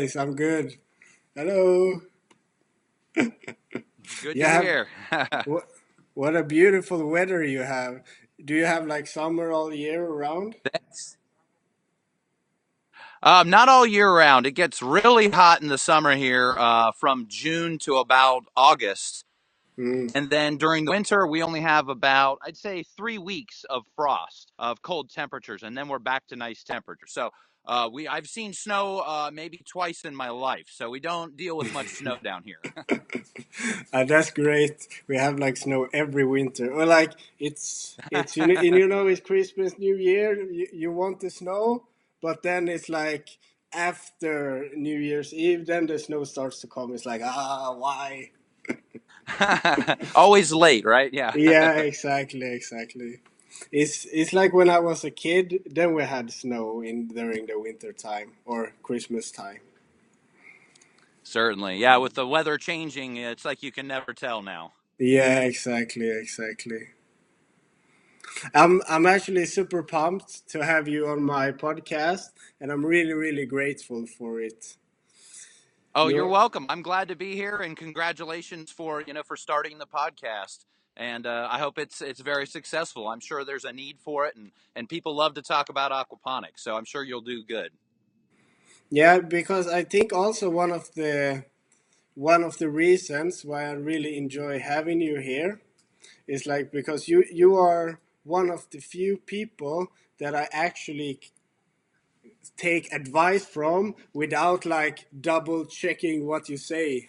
Yes, I'm good. Hello. Good You to have hear. what? What a beautiful weather you have. Do you have like summer all year around? That's not all year round. It gets really hot in the summer here, from June to about August. Mm. And then during the winter, we only have about, I'd say, 3 weeks of frost, of cold temperatures, and then we're back to nice temperatures. So I've seen snow maybe twice in my life, so we don't deal with much snow down here. That's great. We have like snow every winter. Or like it's it's Christmas, New Year. You want the snow, but then it's like after New Year's Eve, then the snow starts to come. It's like why? Always late, right? Yeah. Yeah, exactly. It's like when I was a kid, then we had snow in during the winter time or Christmas time. Certainly. Yeah, with the weather changing, it's like you can never tell now. Yeah, exactly. I'm actually super pumped to have you on my podcast, and I'm really grateful for it. Oh, you're You're welcome. I'm glad to be here, and congratulations for starting the podcast. And I hope it's very successful. I'm sure there's a need for it, and people love to talk about aquaponics. So I'm sure you'll do good. Yeah, because I think also one of the reasons why I really enjoy having you here is like because you are one of the few people that I actually take advice from without like double checking what you say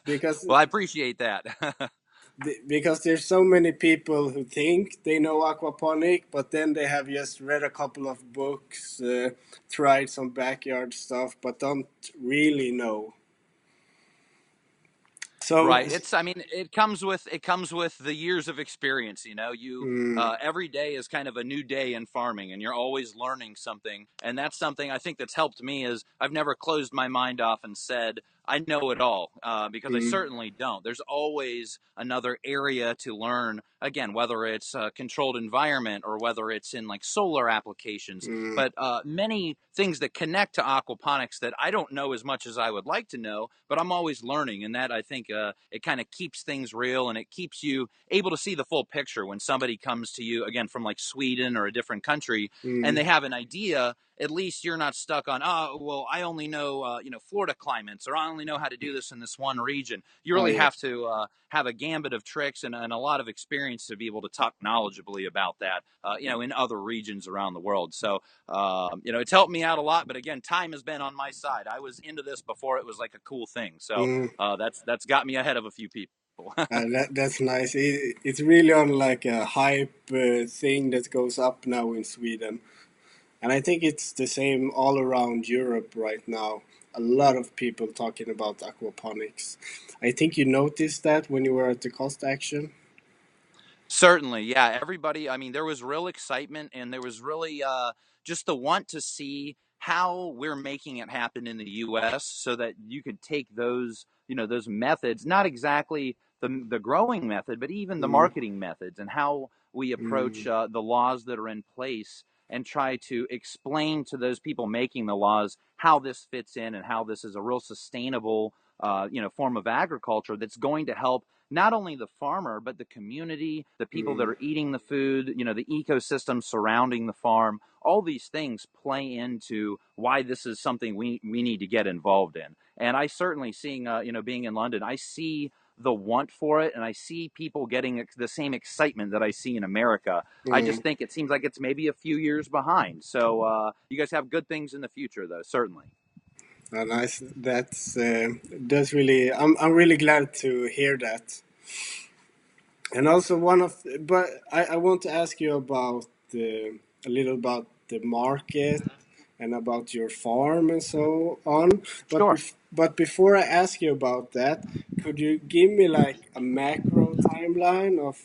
because Well, I appreciate that. because there's so many people who think they know aquaponic but then they have just read a couple of books, tried some backyard stuff but don't really know. So Right. I mean, it comes with the years of experience. You mm, every day is kind of a new day in farming, and you're always learning something. And that's something I think that's helped me is I've never closed my mind off and said I know it all, because I mm, certainly don't. There's always another area to learn. Again, whether it's a controlled environment or whether it's in like solar applications, mm, but many things that connect to aquaponics that I don't know as much as I would like to know, but I'm always learning. And that I think it kind of keeps things real, and it keeps you able to see the full picture when somebody comes to you, again, from like Sweden or a different country, and mm. they have an idea. At least you're not stuck on, oh, well, I only know, Florida climates, or I only know how to do this in this one region. You Oh really yeah. have to have a gambit of tricks and a lot of experience to be able to talk knowledgeably about that, in other regions around the world. So, it's helped me out a lot. But again, time has been on my side. I was into this before it was like a cool thing. So Mm. that's got me ahead of a few people. That's nice. It's really on like a hype thing that goes up now in Sweden. And I think it's the same all around Europe right now. A lot of people talking about aquaponics. I think you noticed that when you were at the cost action. Certainly, yeah. Everybody, I mean, there was real excitement, and there was really just the want to see how we're making it happen in the U.S. so that you could take those methods, not exactly the growing method, but even the Mm, marketing methods, and how we approach mm, the laws that are in place, and try to explain to those people making the laws how this fits in and how this is a real sustainable, form of agriculture that's going to help not only the farmer, but the community, the people that mm, are eating the food, the ecosystem surrounding the farm. All these things play into why this is something we need to get involved in. And I certainly seeing, being in London, I see the want for it, and I see people getting the same excitement that I see in America. I mm. just think it seems like it's maybe a few years behind. So you guys have good things in the future, though, certainly. Nice. That's really. I'm really glad to hear that. And also but I want to ask you about a little about the market and about your farm and so on. Sure. But before I ask you about that, could you give me like a macro timeline of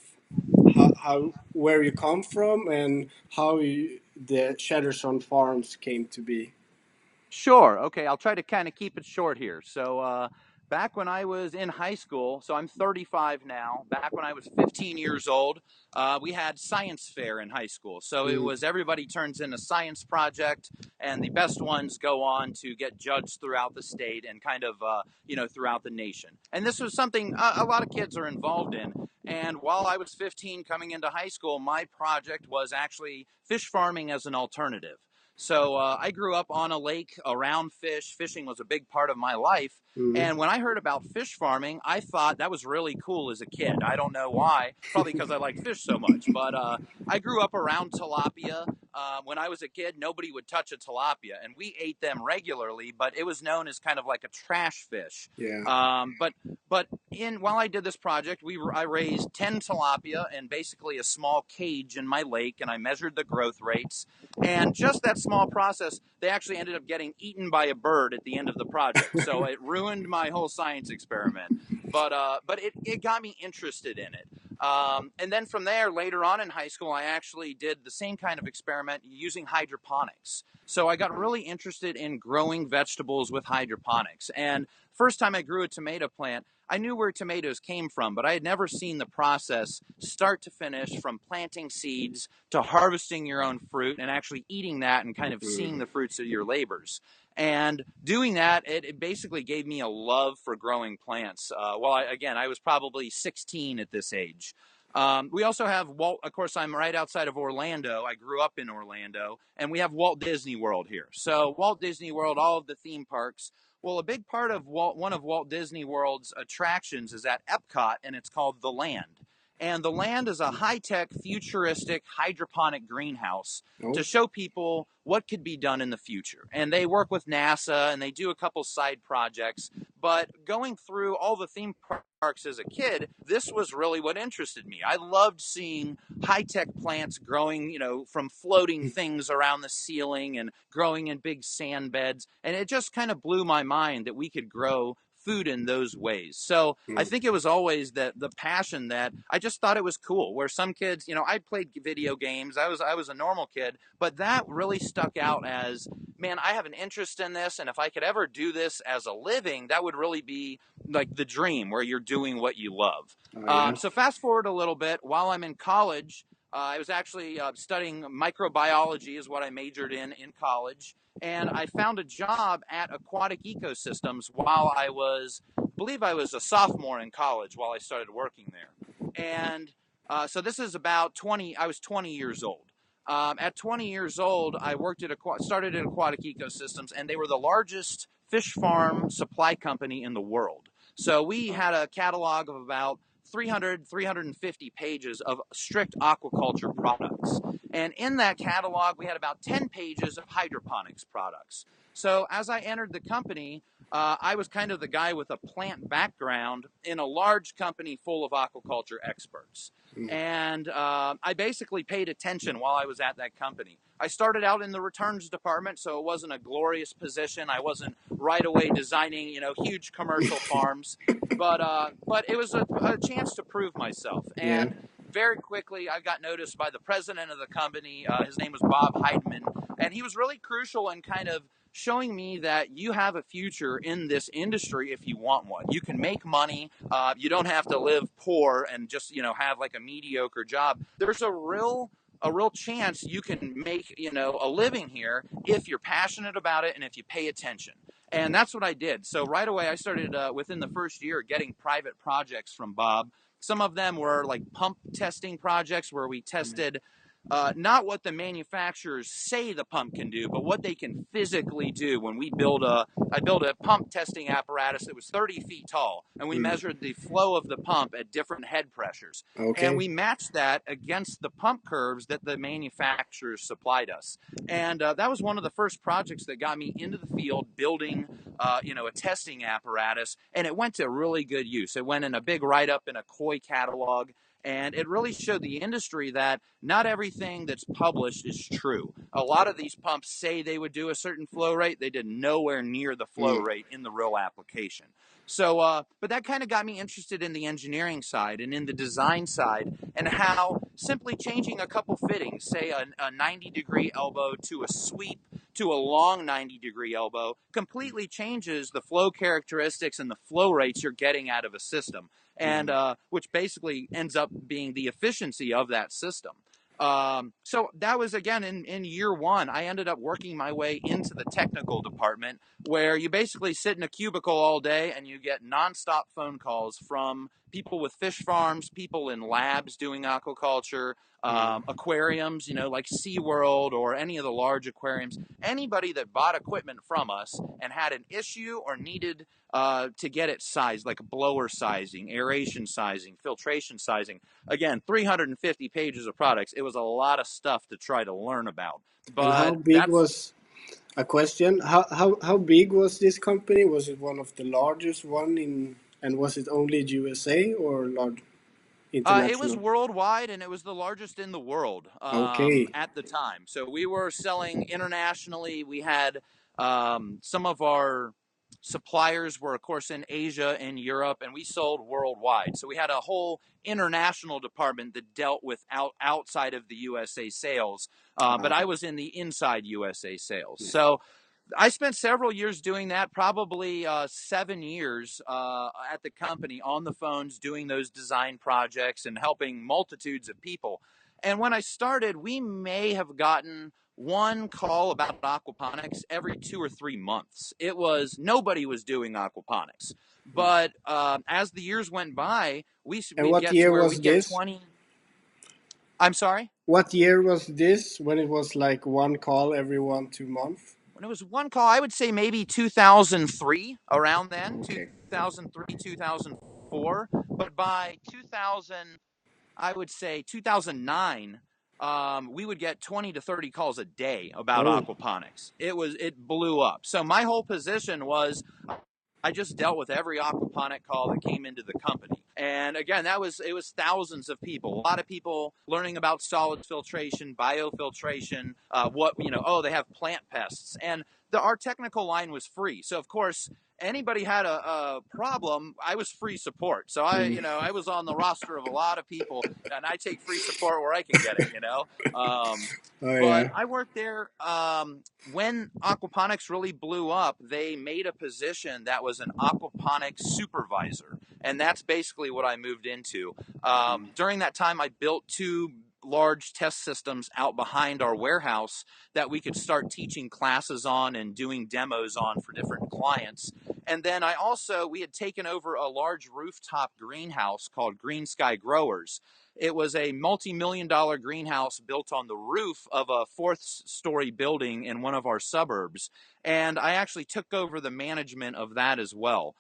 how where you come from and the Chatterson Farms came to be? Sure. Okay. I'll try to kind of keep it short here. So, back when I was in high school, so I'm 35 now, back when I was 15 years old, we had science fair in high school. So it Mm. was everybody turns in a science project, and the best ones go on to get judged throughout the state and kind of, throughout the nation. And this was something a lot of kids are involved in. And while I was 15 coming into high school, my project was actually fish farming as an alternative. So I grew up on a lake around fish. Fishing was a big part of my life. Mm. And when I heard about fish farming, I thought that was really cool as a kid. I don't know why, probably because I like fish so much. But I grew up around tilapia. When I was a kid, nobody would touch a tilapia, and we ate them regularly. But it was known as kind of like a trash fish. Yeah. But while I did this project, I raised 10 tilapia in basically a small cage in my lake, and I measured the growth rates. And just that small process, they actually ended up getting eaten by a bird at the end of the project. So it ruined my whole science experiment. But it got me interested in it. And then from there, later on in high school, I actually did the same kind of experiment using hydroponics. So I got really interested in growing vegetables with hydroponics. And first time I grew a tomato plant, I knew where tomatoes came from, but I had never seen the process start to finish, from planting seeds to harvesting your own fruit and actually eating that and kind of seeing the fruits of your labors. And doing that, it basically gave me a love for growing plants. I was probably 16 at this age. We also have of course, I'm right outside of Orlando. I grew up in Orlando, and we have Walt Disney World here. So Walt Disney World, all of the theme parks. Well, a big part of one of Walt Disney World's attractions is at Epcot, and it's called The Land. And The Land is a high-tech, futuristic hydroponic greenhouse Oh. to show people what could be done in the future. And they work with NASA, and they do a couple side projects. But going through all the theme parks as a kid, this was really what interested me. I loved seeing high-tech plants growing, from floating things around the ceiling and growing in big sand beds. And it just kind of blew my mind that we could grow food in those ways. So I think it was always the passion that I just thought it was cool. Where some kids, I played video games. I was a normal kid, but that really stuck out as, man, I have an interest in this, and if I could ever do this as a living, that would really be like the dream, where you're doing what you love. Yeah. So fast forward a little bit. While I'm in college, I was actually studying microbiology, is what I majored in college. And I found a job at Aquatic Ecosystems while I believe I was a sophomore in college while I started working there. And so this is about I was 20 years old. At 20 years old, I started at Aquatic Ecosystems, and they were the largest fish farm supply company in the world. So we had a catalog of about 350 pages of strict aquaculture products. And in that catalog, we had about 10 pages of hydroponics products. So as I entered the company, I was kind of the guy with a plant background in a large company full of aquaculture experts. And I basically paid attention while I was at that company. I started out in the returns department, so it wasn't a glorious position. I wasn't right away designing, huge commercial farms, but it was a chance to prove myself. And very quickly, I got noticed by the president of the company. His name was Bob Heidman, and he was really crucial in kind of showing me that you have a future in this industry if you want one. You can make money. You don't have to live poor and just, have like a mediocre job. There's a real chance you can make, a living here if you're passionate about it and if you pay attention. And that's what I did. So right away, I started within the first year getting private projects from Bob. Some of them were like pump testing projects where we tested not what the manufacturers say the pump can do, but what they can physically do. When I built a pump testing apparatus that was 30 feet tall, and we measured the flow of the pump at different head pressures. Okay. And we matched that against the pump curves that the manufacturers supplied us. And that was one of the first projects that got me into the field building, a testing apparatus, and it went to really good use. It went in a big write-up in a Koi catalog. And it really showed the industry that not everything that's published is true. A lot of these pumps say they would do a certain flow rate. They did nowhere near the flow rate in the real application. So, but that kind of got me interested in the engineering side and in the design side, and how simply changing a couple fittings, say a 90-degree elbow to a sweep to a long 90-degree elbow completely changes the flow characteristics and the flow rates you're getting out of a system, and which basically ends up being the efficiency of that system. So that was, again, in year one. I ended up working my way into the technical department, where you basically sit in a cubicle all day and you get nonstop phone calls from people with fish farms, people in labs doing aquaculture, aquariums, like SeaWorld or any of the large aquariums. Anybody that bought equipment from us and had an issue or needed to get it sized, like blower sizing, aeration sizing, filtration sizing. Again, 350 pages of products. It was a lot of stuff to try to learn about. And how But big that's was a question? How big was this company? Was it one of the largest one in, and was it only USA or large It was international? worldwide, and it was the largest in the world Okay. at the time. So we were selling internationally. We had some of our suppliers were, of course, in Asia and Europe, and we sold worldwide. So we had a whole international department that dealt with outside of the USA sales, but I was in the inside USA sales. Yeah. So I spent several years doing that, probably 7 years at the company on the phones doing those design projects and helping multitudes of people. And when I started, we may have gotten one call about aquaponics every 2 or 3 months. It was nobody was doing aquaponics. But as the years went by, And we'd what get to year where was we'd get this? 20. I'm sorry? What year was this when it was like one call every 1 2 months? When it was one call, I would say maybe 2003, around then, Okay. 2003, 2004. But by 2000, I would say 2009, we would get 20 to 30 calls a day about Oh. aquaponics. It blew up. So my whole position was I just dealt with every aquaponic call that came into the company. And again, it was thousands of people. A lot of people learning about solids filtration, biofiltration, oh, they have plant pests. And our technical line was free. So of course, anybody had a problem, I was free support. So Mm. I was on the roster of a lot of people, and I take free support where I can get it. Oh But yeah. I worked there when aquaponics really blew up. They made a position that was an aquaponics supervisor, and that's basically what I moved into. During that time, I built two large test systems out behind our warehouse that we could start teaching classes on and doing demos on for different clients. And then we had taken over a large rooftop greenhouse called Green Sky Growers. It was a multi-million-dollar greenhouse built on the roof of a fourth-story building in one of our suburbs. And I actually took over the management of that as well.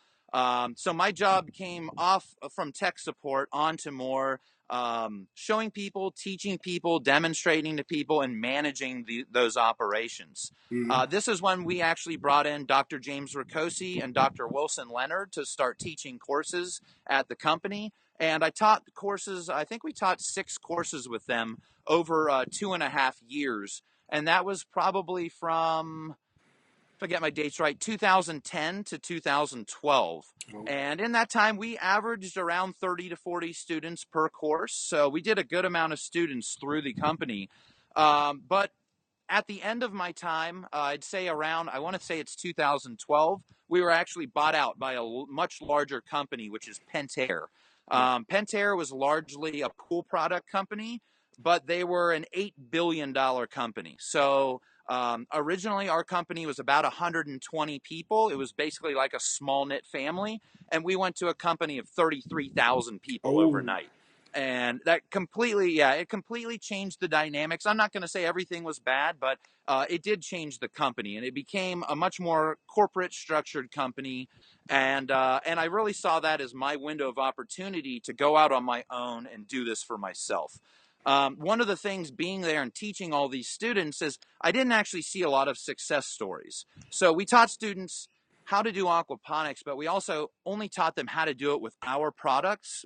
So my job came off from tech support onto more showing people, teaching people, demonstrating to people, and managing those operations. Mm. This is when we actually brought in Dr. James Ricosi and Dr. Wilson Leonard to start teaching courses at the company. And I taught courses, I think we taught 6 courses with them over 2.5 years. And that was probably from, if I get my dates right, 2010 to 2012. Oh. And in that time, we averaged around 30 to 40 students per course. So we did a good amount of students through the company. But at the end of my time, I'd say around, I want to say it's 2012, we were actually bought out by a much larger company, which is Pentair. Yeah. Pentair was largely a pool product company, but they were an $8 billion company. So originally, our company was about 120 people. It was basically like a small knit family. And we went to a company of 33,000 people Oh. overnight. And that it completely changed the dynamics. I'm not going to say everything was bad, but it did change the company, and it became a much more corporate structured company. And I really saw that as my window of opportunity to go out on my own and do this for myself. One of the things being there and teaching all these students is I didn't actually see a lot of success stories. So we taught students how to do aquaponics, but we also only taught them how to do it with our products.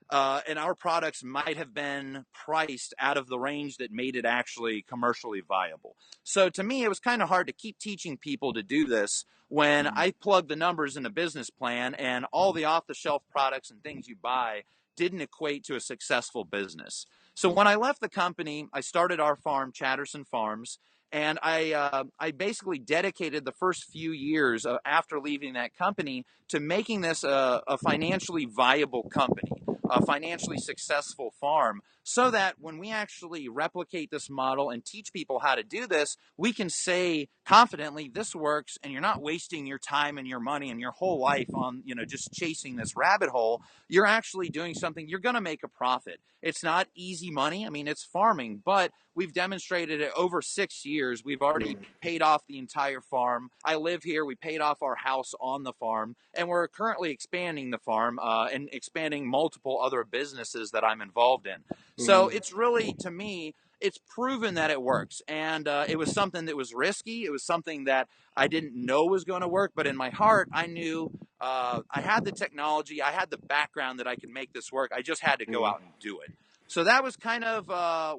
And our products might have been priced out of the range that made it actually commercially viable. So to me, it was kind of hard to keep teaching people to do this when I plugged the numbers in a business plan and all the off-the-shelf products and things you buy didn't equate to a successful business. So when I left the company, I started our farm, Chatterson Farms, And I basically dedicated the first few years after leaving that company to making this a financially viable company, a financially successful farm, so that when we actually replicate this model and teach people how to do this, we can say confidently, this works, and you're not wasting your time and your money and your whole life on, just chasing this rabbit hole. You're actually doing something, you're going to make a profit. It's not easy money. I mean, it's farming, but we've demonstrated it over 6 years. We've already Mm. paid off the entire farm. I live here. We paid off our house on the farm, and we're currently expanding the farm and expanding multiple other businesses that I'm involved in. So Mm. it's really, to me, it's proven that it works. And it was something that was risky. It was something that I didn't know was going to work, but in my heart, I knew I had the technology, I had the background that I could make this work. I just had to go Mm. out and do it. So that was kind of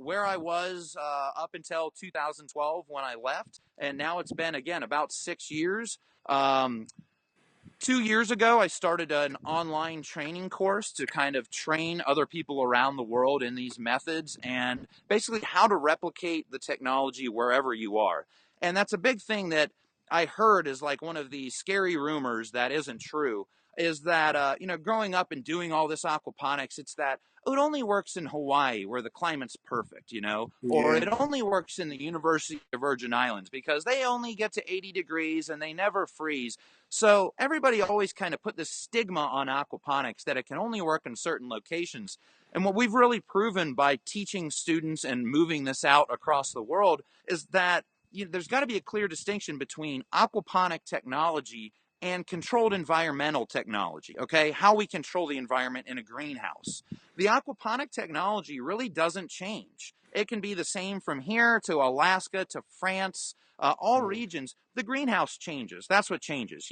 where I was up until 2012 when I left. And now it's been, again, about 6 years. 2 years ago, I started an online training course to kind of train other people around the world in these methods and basically how to replicate the technology wherever you are. And that's a big thing that I heard is like one of the scary rumors that isn't true is that, growing up and doing all this aquaponics, it's that, oh, it only works in Hawaii where the climate's perfect, or Yeah. it only works in the University of Virgin Islands because they only get to 80 degrees and they never freeze. So everybody always kind of put this stigma on aquaponics that it can only work in certain locations. And what we've really proven by teaching students and moving this out across the world is that there's got to be a clear distinction between aquaponic technology and controlled environmental technology, okay? How we control the environment in a greenhouse. The aquaponic technology really doesn't change. It can be the same from here to Alaska to France, all Mm. regions. The greenhouse changes. That's what changes.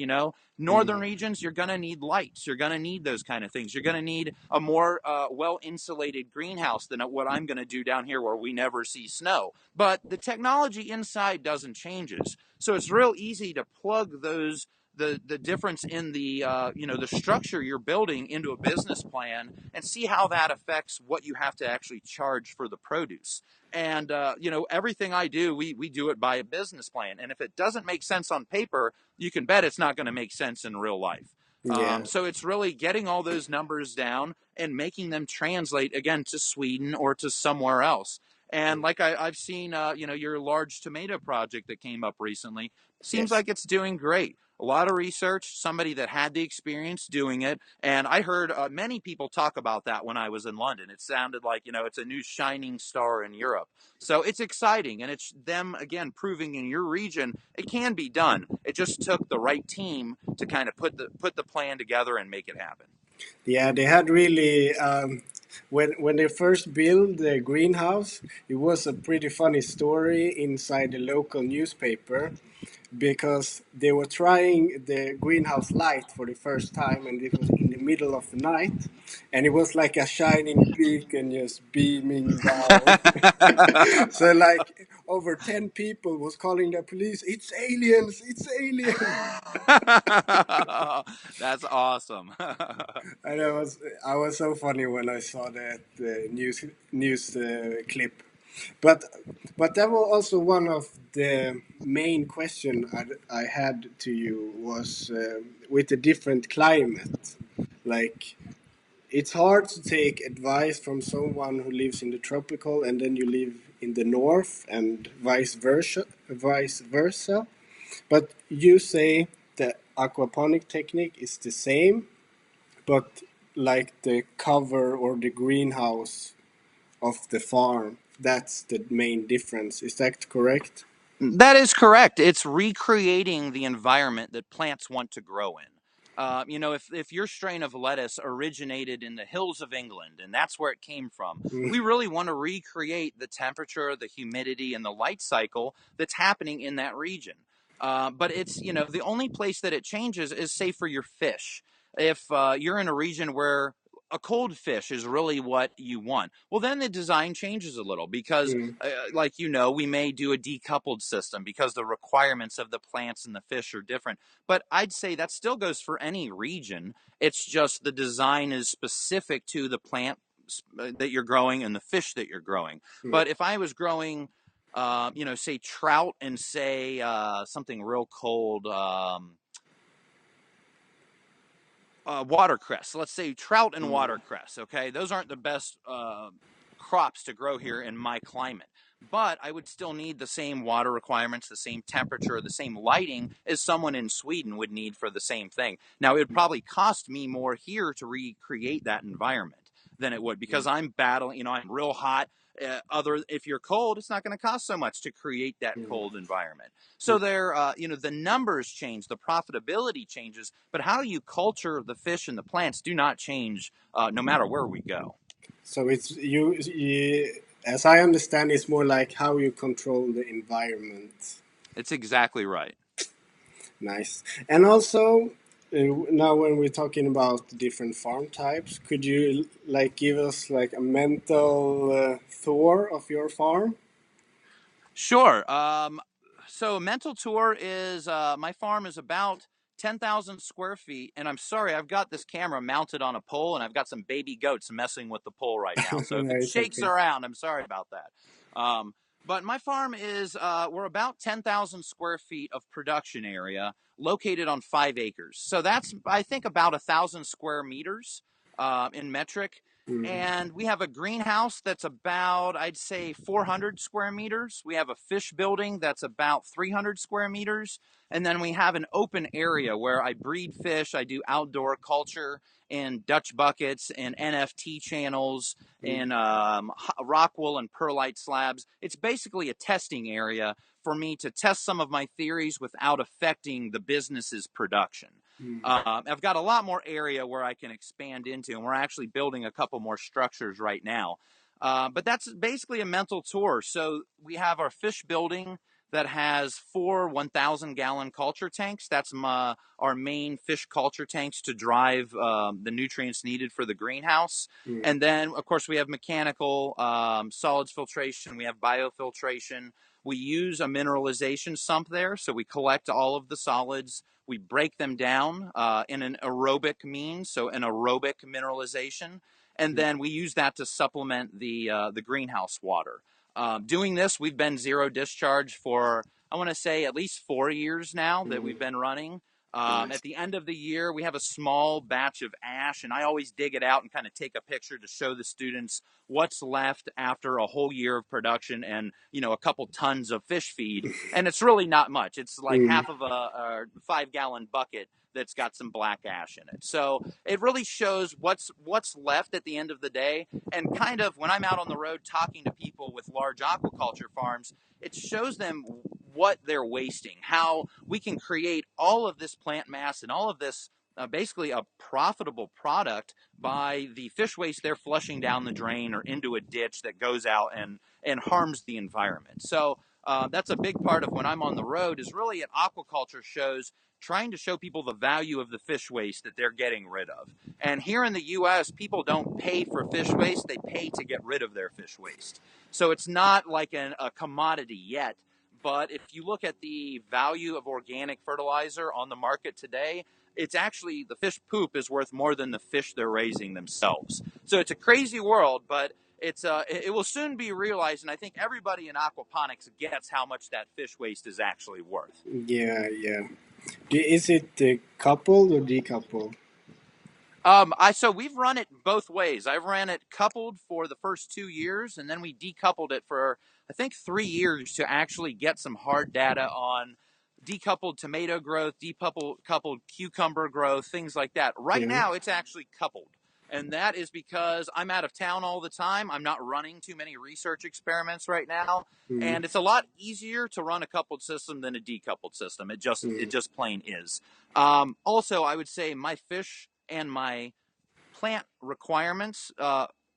Northern Mm. regions, you're going to need lights. You're going to need those kind of things. You're going to need a more well insulated greenhouse than what I'm going to do down here where we never see snow. But the technology inside doesn't changes. So it's real easy to plug those the difference in the structure you're building into a business plan and see how that affects what you have to actually charge for the produce. And everything I do, we do it by a business plan. And if it doesn't make sense on paper, you can bet it's not going to make sense in real life. Yeah. So it's really getting all those numbers down and making them translate again to Sweden or to somewhere else. And like I've seen, your large tomato project that came up recently seems Yes. like it's doing great. A lot of research, somebody that had the experience doing it. And I heard many people talk about that when I was in London. It sounded like, it's a new shining star in Europe. So it's exciting. And it's them, again, proving in your region it can be done. It just took the right team to kind of put the plan together and make it happen. Yeah, they had really when they first built the greenhouse, it was a pretty funny story inside the local newspaper because they were trying the greenhouse light for the first time, and it was in the middle of the night, and it was like a shining beacon just beaming down. So like over 10 people was calling the police, it's aliens, it's aliens. That's awesome. And I was so funny when I saw that news clip, but that was also one of the main question I had to you was with the different climate, like it's hard to take advice from someone who lives in the tropical and then you live in the north and vice versa. But you say the aquaponic technique is the same, but like the cover or the greenhouse of the farm, that's the main difference. Is that correct? That is correct. It's recreating the environment that plants want to grow in. If your strain of lettuce originated in the hills of England and that's where it came from, Mm. we really want to recreate the temperature, the humidity, and the light cycle that's happening in that region. But it's, the only place that it changes is, say, for your fish. If you're in a region where a cold fish is really what you want, well, then the design changes a little because Mm. like we may do a decoupled system because the requirements of the plants and the fish are different. But I'd say that still goes for any region. It's just the design is specific to the plant that you're growing and the fish that you're growing. Mm. But if I was growing say trout and say something real cold, watercress. Let's say trout and Mm. watercress. Okay, those aren't the best crops to grow here in my climate. But I would still need the same water requirements, the same temperature, the same lighting as someone in Sweden would need for the same thing. Now, it would probably cost me more here to recreate that environment than it would because I'm battling, I'm real hot. If you're cold, it's not going to cost so much to create that Mm. cold environment. So the numbers change, the profitability changes, but how you culture the fish and the plants do not change no matter where we go. So it's as I understand, it's more like how you control the environment. It's exactly right. Nice. And also, now when we're talking about different farm types, could you like give us like a mental tour of your farm? Sure. So mental tour is my farm is about 10,000 square feet, and I'm sorry, I've got this camera mounted on a pole, and I've got some baby goats messing with the pole right now. So if it It's shakes okay. around, I'm sorry about that. But my farm is we're about 10,000 square feet of production area, located on 5 acres. So that's I think about 1,000 square meters in metric. Mm. And we have a greenhouse that's about, I'd say, 400 square meters. We have a fish building that's about 300 square meters. And then we have an open area where I breed fish, I do outdoor culture in Dutch buckets and NFT channels Mm. and rock wool and perlite slabs. It's basically a testing area for me to test some of my theories without affecting the business's production. Mm. I've got a lot more area where I can expand into, and we're actually building a couple more structures right now. But that's basically a mental tour. So we have our fish building that has 4 1,000 gallon culture tanks. That's our main fish culture tanks to drive the nutrients needed for the greenhouse. Mm. And then, of course, we have mechanical solids filtration. We have biofiltration. We use a mineralization sump there, so we collect all of the solids, we break them down in an aerobic means, so an aerobic mineralization, and then we use that to supplement the greenhouse water. Doing this, we've been zero discharge for I want to say at least 4 years now that Mm. we've been running. Nice. At the end of the year, we have a small batch of ash, and I always dig it out and kind of take a picture to show the students what's left after a whole year of production and a couple tons of fish feed. And it's really not much. It's like Mm. half of a 5 gallon bucket that's got some black ash in it. So it really shows what's left at the end of the day. And kind of when I'm out on the road talking to people with large aquaculture farms, it shows them what they're wasting, how we can create all of this plant mass and all of this basically a profitable product by the fish waste they're flushing down the drain or into a ditch that goes out and harms the environment. So that's a big part of when I'm on the road is really at aquaculture shows trying to show people the value of the fish waste that they're getting rid of. And here in the US, people don't pay for fish waste, they pay to get rid of their fish waste. So it's not like a commodity yet. But if you look at the value of organic fertilizer on the market today, it's actually the fish poop is worth more than the fish they're raising themselves. So it's a crazy world, but it will soon be realized, and I think everybody in aquaponics gets how much that fish waste is actually worth. Yeah, yeah. Is it coupled or decoupled? So we've run it both ways. I've ran it coupled for the first 2 years, and then we decoupled it for I think 3 years to actually get some hard data on decoupled tomato growth, decoupled cucumber growth, things like that. Right Yeah. now, it's actually coupled. And that is because I'm out of town all the time. I'm not running too many research experiments right now. Mm. And it's a lot easier to run a coupled system than a decoupled system. It Mm. just plain is. Also, I would say my fish and my plant requirements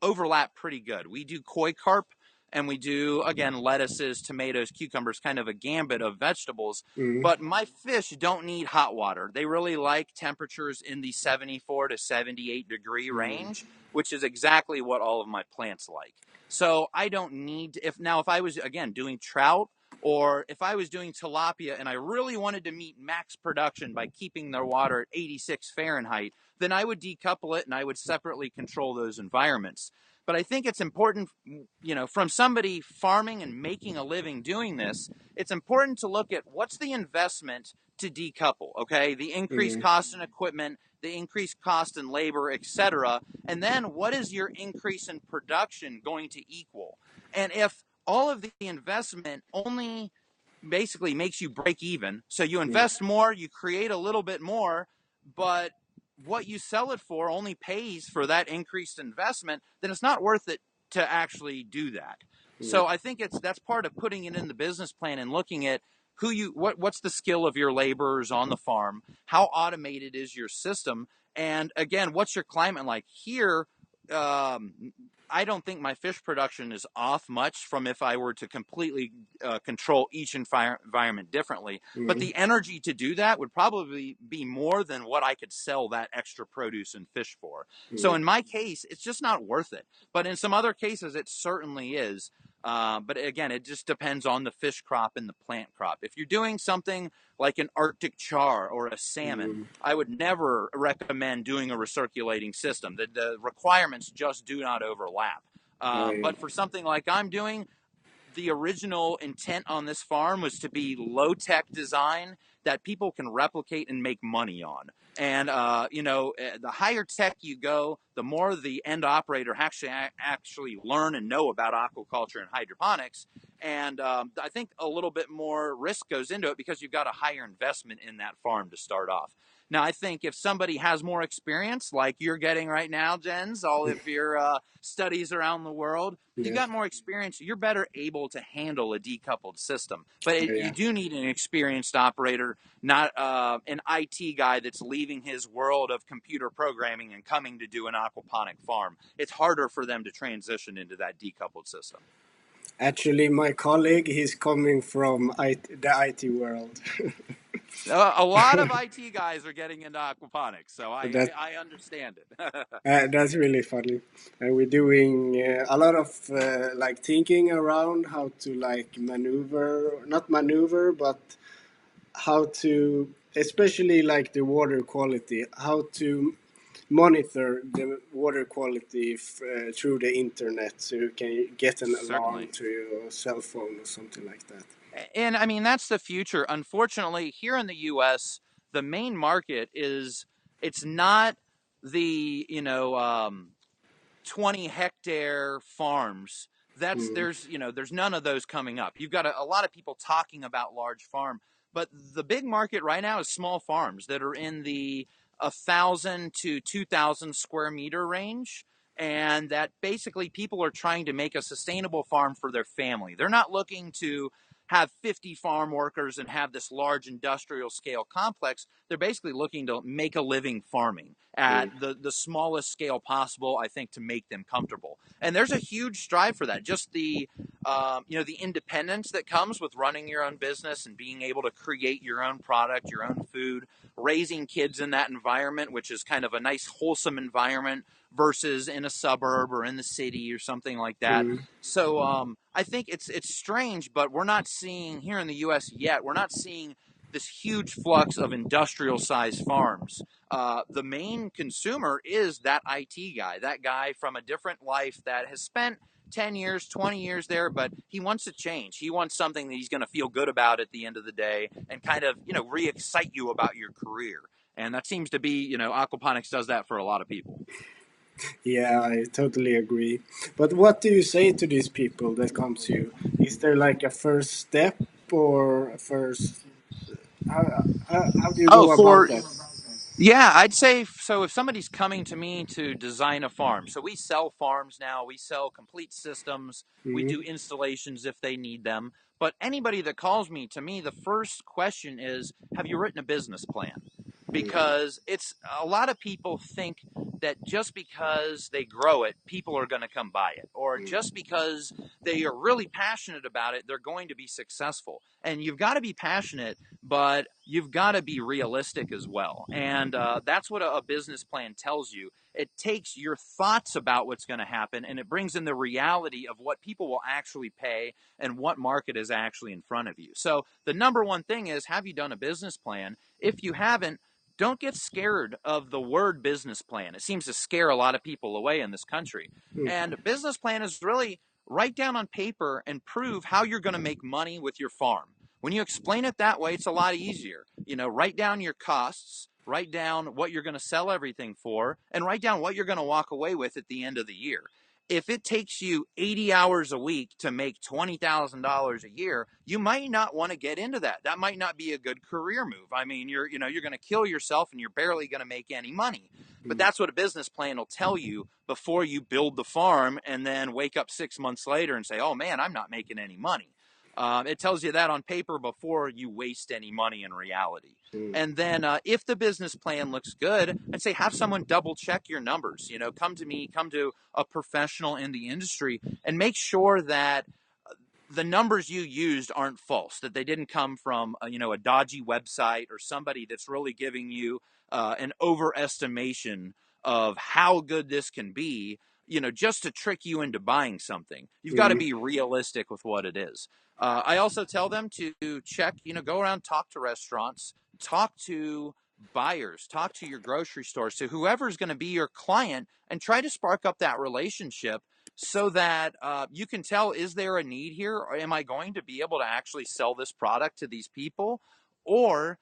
overlap pretty good. We do koi carp and we do, again, lettuces, tomatoes, cucumbers, kind of a gambit of vegetables. Mm. But my fish don't need hot water. They really like temperatures in the 74 to 78-degree Mm. range, which is exactly what all of my plants like. So I don't need, if I was, again, doing trout, or if I was doing tilapia and I really wanted to meet max production by keeping their water at 86 Fahrenheit, then I would decouple it and I would separately control those environments. But I think it's important, from somebody farming and making a living doing this, it's important to look at what's the investment to decouple, okay? The increased Mm, cost in equipment, the increased cost in labor, etc. And then what is your increase in production going to equal? And if all of the investment only basically makes you break even, so you mm, invest more, you create a little bit more, but what you sell it for only pays for that increased investment, then it's not worth it to actually do that. mm, So I think that's part of putting it in the business plan and looking at what's the skill of your laborers on the farm, how automated is your system, and again, what's your climate like here. I don't think my fish production is off much from if I were to completely control each environment differently. But mm, the energy to do that would probably be more than what I could sell that extra produce and fish for. So mm, in my case, it's just not worth it. But in some other cases, it certainly is. But again, it just depends on the fish crop and the plant crop. If you're doing something like an Arctic char or a salmon, mm. I would never recommend doing a recirculating system. The requirements just do not overlap. Oh, yeah. But for something like I'm doing, the original intent on this farm was to be low tech design that people can replicate and make money on. And the higher tech you go, the more the end operator actually learn and know about aquaculture and hydroponics. And I think a little bit more risk goes into it because you've got a higher investment in that farm to start off. Now, I think if somebody has more experience, like you're getting right now, Jens, all of your studies around the world, you Yes. got more experience, you're better able to handle a decoupled system. But Oh, you yeah. do need an experienced operator, not an IT guy that's leaving his world of computer programming and coming to do an aquaponic farm. It's harder for them to transition into that decoupled system. Actually, my colleague, he's coming from the IT world. A lot of IT guys are getting into aquaponics, so That I understand it. that's really funny. And we're doing a lot of like thinking around how to like maneuver, not maneuver, but how to, especially like the water quality, how to monitor the water quality through the internet, so you can get an alarm Certainly. to your cell phone or something like that. And I mean, that's the future. Unfortunately, here in the US, the main market is it's not the, 20 hectare farms. That's Mm, there's none of those coming up. You've got a lot of people talking about large farm, but the big market right now is small farms that are in the 1,000 to 2,000 square meter range. And that basically people are trying to make a sustainable farm for their family. They're not looking to have 50 farm workers and have this large industrial scale complex. They're basically looking to make a living farming at mm, the smallest scale possible, I think, to make them comfortable. And there's a huge strive for that. Just the independence that comes with running your own business and being able to create your own product, your own food, raising kids in that environment, which is kind of a nice, wholesome environment versus in a suburb or in the city or something like that. mm, So I think it's strange, but we're not seeing here in the U.S. yet. We're not seeing this huge flux of industrial sized farms. The main consumer is that IT guy, that guy from a different life that has spent 10 years, 20 years there, but he wants to change. He wants something that he's going to feel good about at the end of the day and kind of, re excite you about your career. And that seems to be, aquaponics does that for a lot of people. yeah, I totally agree. But what do you say to these people that come to you? Is there like a first step or a first? How do you Oh, go about for that? Yeah, I'd say so. If somebody's coming to me to design a farm, so we sell farms now, we sell complete systems, we Mm, do installations if they need them. But anybody that calls me, to me, the first question is, have you written a business plan? mm, Because it's a lot of people think that just because they grow it, people are going to come buy it, or mm, just because they are really passionate about it, they're going to be successful. And you've got to be passionate, but you've got to be realistic as well. And that's what a business plan tells you. It takes your thoughts about what's going to happen and it brings in the reality of what people will actually pay and what market is actually in front of you. So the number one thing is, have you done a business plan? If you haven't, don't get scared of the word business plan. It seems to scare a lot of people away in this country. Mm. And business plan is really write down on paper and prove how you're going to make money with your farm. When you explain it that way, it's a lot easier. Write down your costs, write down what you're going to sell everything for, and write down what you're going to walk away with at the end of the year. If it takes you 80 hours a week to make $20,000 a year, you might not want to get into that. That might not be a good career move. I mean, you're going to kill yourself and you're barely going to make any money. But Mm. that's what a business plan will tell you before you build the farm and then wake up 6 months later and say, oh man, I'm not making any money. It tells you that on paper before you waste any money in reality. Mm. And then if the business plan looks good, I'd say have someone double check your numbers. Come to me, come to a professional in the industry, and make sure that the numbers you used aren't false, that they didn't come from a dodgy website or somebody that's really giving you an overestimation of how good this can be, just to trick you into buying something. You've got to Mm. be realistic with what it is. I also tell them to check, go around, talk to restaurants, talk to buyers, talk to your grocery stores, to whoever's going to be your client, and try to spark up that relationship so that you can tell, is there a need here, or am I going to be able to actually sell this product to these people, or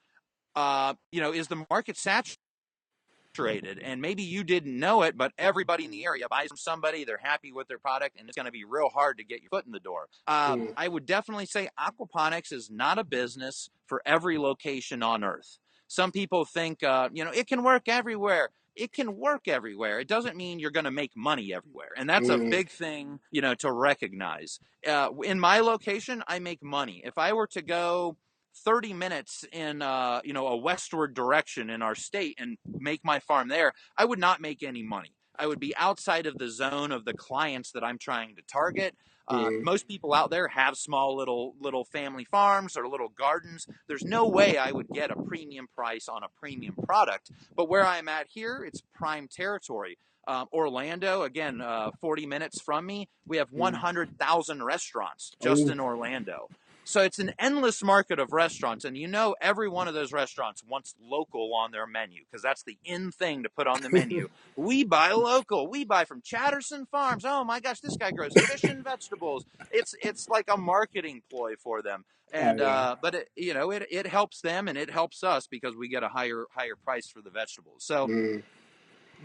is the market saturated? And maybe you didn't know it, but everybody in the area buys from somebody, they're happy with their product, and it's going to be real hard to get your foot in the door. Mm. I would definitely say aquaponics is not a business for every location on earth. Some people think it can work everywhere. It can work everywhere. It doesn't mean you're going to make money everywhere, and that's a Mm. big thing to recognize. In my location, I make money. If I were to go 30 minutes in a westward direction in our state and make my farm there, I would not make any money. I would be outside of the zone of the clients that I'm trying to target. Mm. Most people out there have small little family farms or little gardens. There's no way I would get a premium price on a premium product. But where I'm at here, it's prime territory. Orlando, again, 40 minutes from me, we have Mm. 100,000 restaurants just Oh. in Orlando. So it's an endless market of restaurants, and every one of those restaurants wants local on their menu because that's the in thing to put on the menu. We buy local. We buy from Chatterson Farms. Oh my gosh, this guy grows fish and vegetables. It's like a marketing ploy for them, Oh and yeah. but it helps them and it helps us because we get a higher price for the vegetables. So Mm.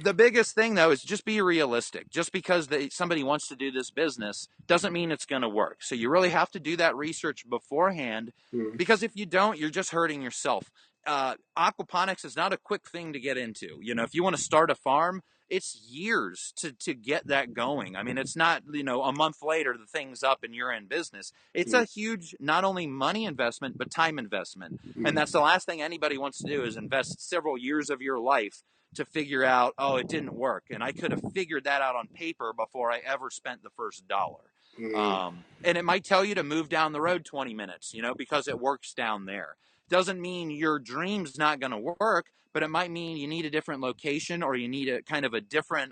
the biggest thing though is just be realistic. Just because somebody wants to do this business doesn't mean it's going to work. So you really have to do that research beforehand, Mm. because if you don't, you're just hurting yourself. Aquaponics is not a quick thing to get into. If you want to start a farm, it's years to get that going. I mean, it's not, a month later the thing's up and you're in business. It's Mm. a huge, not only money investment, but time investment. And Mm. that's the last thing anybody wants to do, is invest several years of your life to figure out, oh, it didn't work. And I could have figured that out on paper before I ever spent the first dollar. Mm. And it might tell you to move down the road 20 minutes, because it works down there. Doesn't mean your dream's not going to work, but it might mean you need a different location, or you need a kind of a different,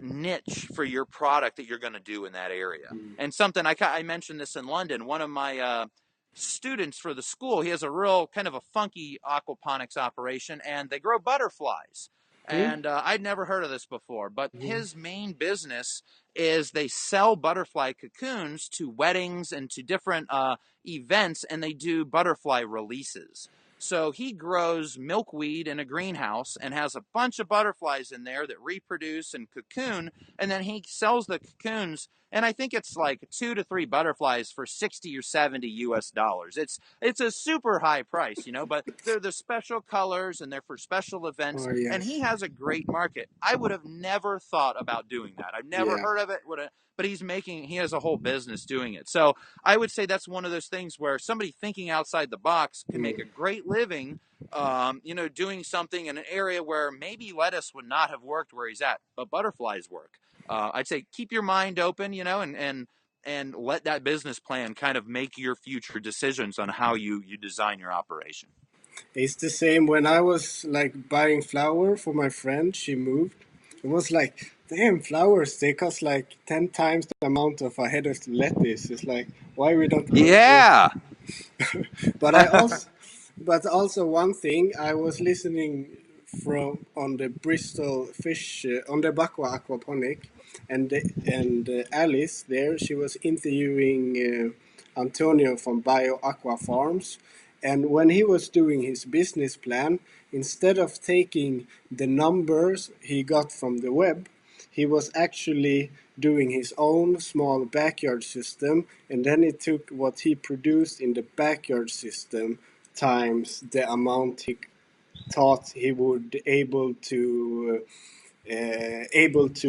niche for your product that you're going to do in that area. Mm. And something I mentioned this in London. One of my students for the school, he has a real kind of a funky aquaponics operation, and they grow butterflies. Mm. And I'd never heard of this before, but Mm. his main business is they sell butterfly cocoons to weddings and to different events, and they do butterfly releases. So he grows milkweed in a greenhouse and has a bunch of butterflies in there that reproduce and cocoon, and then he sells the cocoons. And I think it's like 2 to 3 butterflies for 60 or 70 US dollars. It's a super high price, but they're the special colors and they're for special events. Oh And he yes. has a great market. I would have never thought about doing that. I've never Yeah. heard of it. But he has a whole business doing it. So I would say that's one of those things where somebody thinking outside the box can make Mm. a great living, doing something in an area where maybe lettuce would not have worked where he's at, but butterflies work. I'd say keep your mind open, and let that business plan kind of make your future decisions on how you design your operation. It's the same when I was like buying flour for my friend. She moved. It was like, damn, flowers. They cost like 10 times the amount of a head of lettuce. It's like, why we don't grow this? Yeah. But I also, But also one thing, I was listening from on the Bristol fish on the Bakwa aquaponic, and Alice there, she was interviewing Antonio from Bio Aqua Farms, and when he was doing his business plan, instead of taking the numbers he got from the web, he was actually doing his own small backyard system, and then he took what he produced in the backyard system times the amount he thought he would able to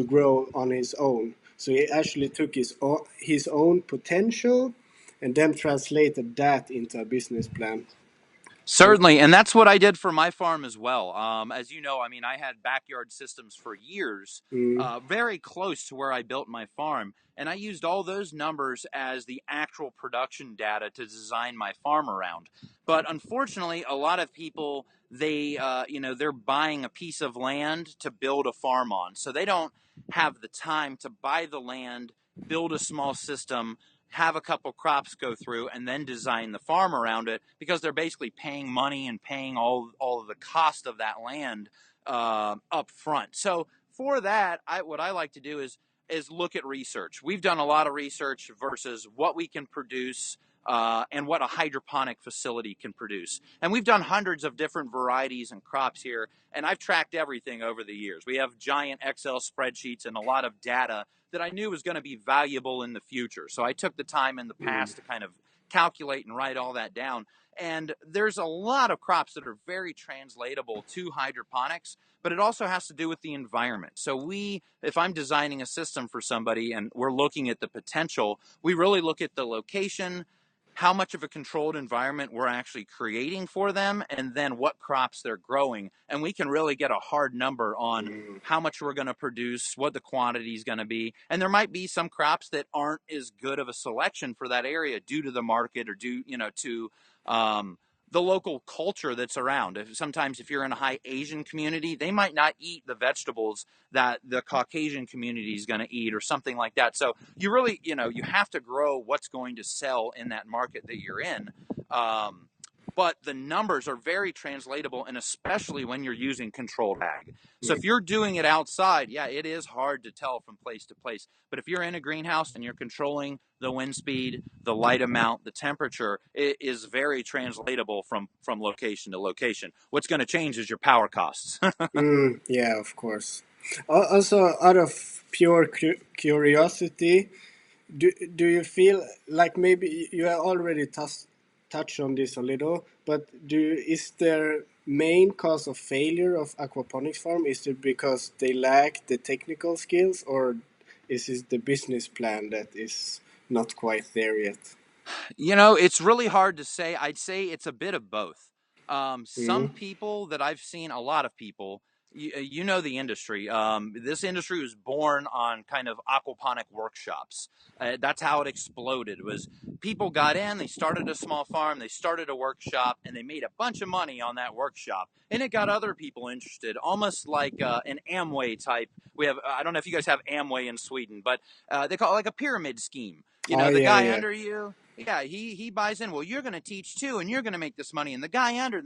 grow on his own. So he actually took his own potential and then translated that into a business plan. So, Certainly, and that's what I did for my farm as well. As you know, I mean, I had backyard systems for years, mm, very close to where I built my farm, and I used all those numbers as the actual production data to design my farm around. But unfortunately, a lot of people they're buying a piece of land to build a farm on, so they don't have the time to buy the land, build a small system, have a couple crops go through, and then design the farm around it, because they're basically paying money and paying all of the cost of that land up front. So for that, what I like to do is look at research. We've done a lot of research versus what we can produce and what a hydroponic facility can produce. And we've done hundreds of different varieties and crops here, and I've tracked everything over the years. We have giant Excel spreadsheets and a lot of data that I knew was going to be valuable in the future. So I took the time in the mm, past to kind of calculate and write all that down. And there's a lot of crops that are very translatable to hydroponics, but it also has to do with the environment. So if I'm designing a system for somebody and we're looking at the potential, we really look at the location, how much of a controlled environment we're actually creating for them, and then what crops they're growing. And we can really get a hard number on mm, how much we're going to produce, what the quantity is going to be. And there might be some crops that aren't as good of a selection for that area due to the market or due, to um, the local culture that's around. Sometimes if you're in a high Asian community, they might not eat the vegetables that the Caucasian community is going to eat or something like that. So you really, you have to grow what's going to sell in that market that you're in. Um, but the numbers are very translatable, and especially when you're using controlled ag. So mm. if you're doing it outside, yeah, it is hard to tell from place to place. But if you're in a greenhouse and you're controlling the wind speed, the light amount, the temperature, it is very translatable from location to location. What's going to change is your power costs. Yeah, of course. Also, out of pure curiosity, do you feel like maybe you have already touched on this a little, but is their main cause of failure of aquaponics farm, is it because they lack the technical skills, or is it the business plan that is not quite there yet? It's really hard to say. I'd say it's a bit of both. Some Mm. people that I've seen, a lot of people, you know the industry. This industry was born on kind of aquaponic workshops. That's how it exploded. Was people got in, they started a small farm, they started a workshop, and they made a bunch of money on that workshop, and it got other people interested, almost like an Amway type. We have, I don't know if you guys have Amway in Sweden, but they call it like a pyramid scheme. Oh, The yeah, guy yeah. under you, yeah, he buys in. Well, you're going to teach too, and you're going to make this money. And the guy under.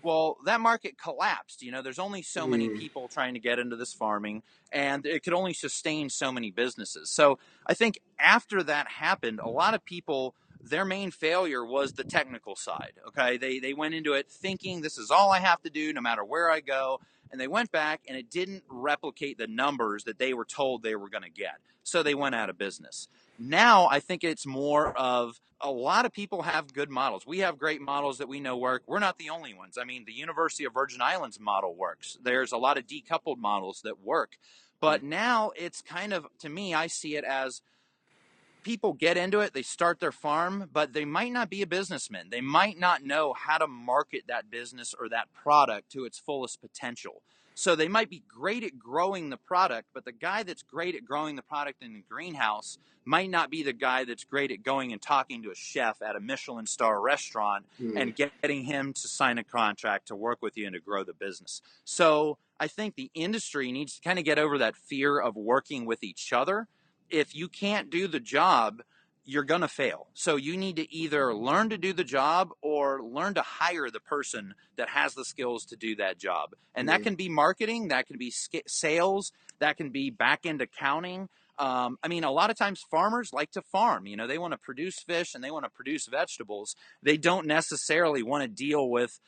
Well, that market collapsed. There's only so many Mm, people trying to get into this farming, and it could only sustain so many businesses. So I think after that happened, a lot of people, their main failure was the technical side. Okay, they went into it thinking this is all I have to do, no matter where I go. And they went back, and it didn't replicate the numbers that they were told they were going to get. So they went out of business. Now I think it's more of a lot of people have good models. We have great models that we know work. We're not the only ones. I mean, the University of Virgin Islands model works. There's a lot of decoupled models that work. mm, But now it's kind of, to me, I see it as people get into it, they start their farm, but they might not be a businessman. They might not know how to market that business or that product to its fullest potential. So they might be great at growing the product, but the guy that's great at growing the product in the greenhouse might not be the guy that's great at going and talking to a chef at a Michelin star restaurant mm, and getting him to sign a contract to work with you and to grow the business. So I think the industry needs to kind of get over that fear of working with each other. If you can't do the job, you're going to fail. So you need to either learn to do the job or learn to hire the person that has the skills to do that job. And that mm, can be marketing, that can be sales, that can be back end accounting. I mean, a lot of times farmers like to farm. You know, they want to produce fish and they want to produce vegetables. They don't necessarily want to deal with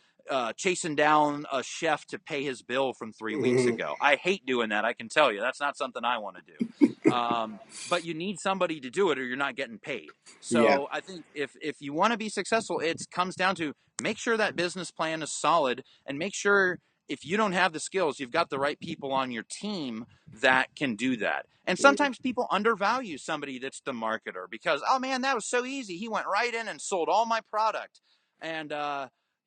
chasing down a chef to pay his bill from 3 weeks mm, ago. I hate doing that. I can tell you that's not something I want to do. But you need somebody to do it or you're not getting paid. yeah. So I think if you want to be successful, it comes down to make sure that business plan is solid and make sure if you don't have the skills, you've got the right people on your team that can do that. And Mm, sometimes people undervalue somebody that's the marketer because, oh man, that was so easy. He went right in and sold all my product. And,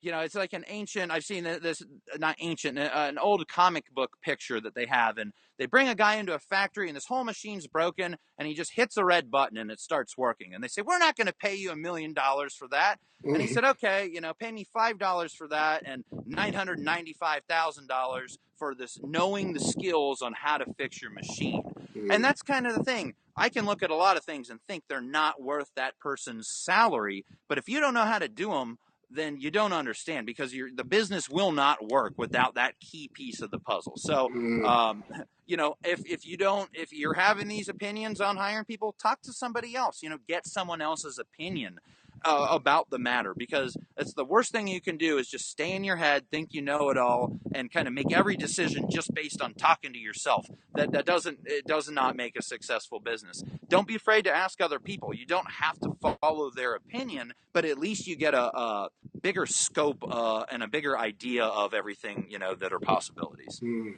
you know, it's like an ancient, I've seen this, not ancient, an old comic book picture that they have. And they bring a guy into a factory and this whole machine's broken and he just hits a red button and it starts working. And they say, we're not going to pay you $1 million for that. And he mm, said, okay, you know, pay me $5 for that and $995,000 for this knowing the skills on how to fix your machine. And mm, that's kind of the thing. I can look at a lot of things and think they're not worth that person's salary. But if you don't know how to do them, then you don't understand because the business will not work without that key piece of the puzzle. So, mm, you know, if you're having these opinions on hiring people, talk to somebody else. You know, get someone else's opinion about the matter because it's the worst thing you can do is just stay in your head, think you know it all, and kind of make every decision just based on talking to yourself. That doesn't it does not make a successful business. Don't be afraid to ask other people. You don't have to follow their opinion, but at least you get a bigger scope and a bigger idea of everything you know that are possibilities. mm.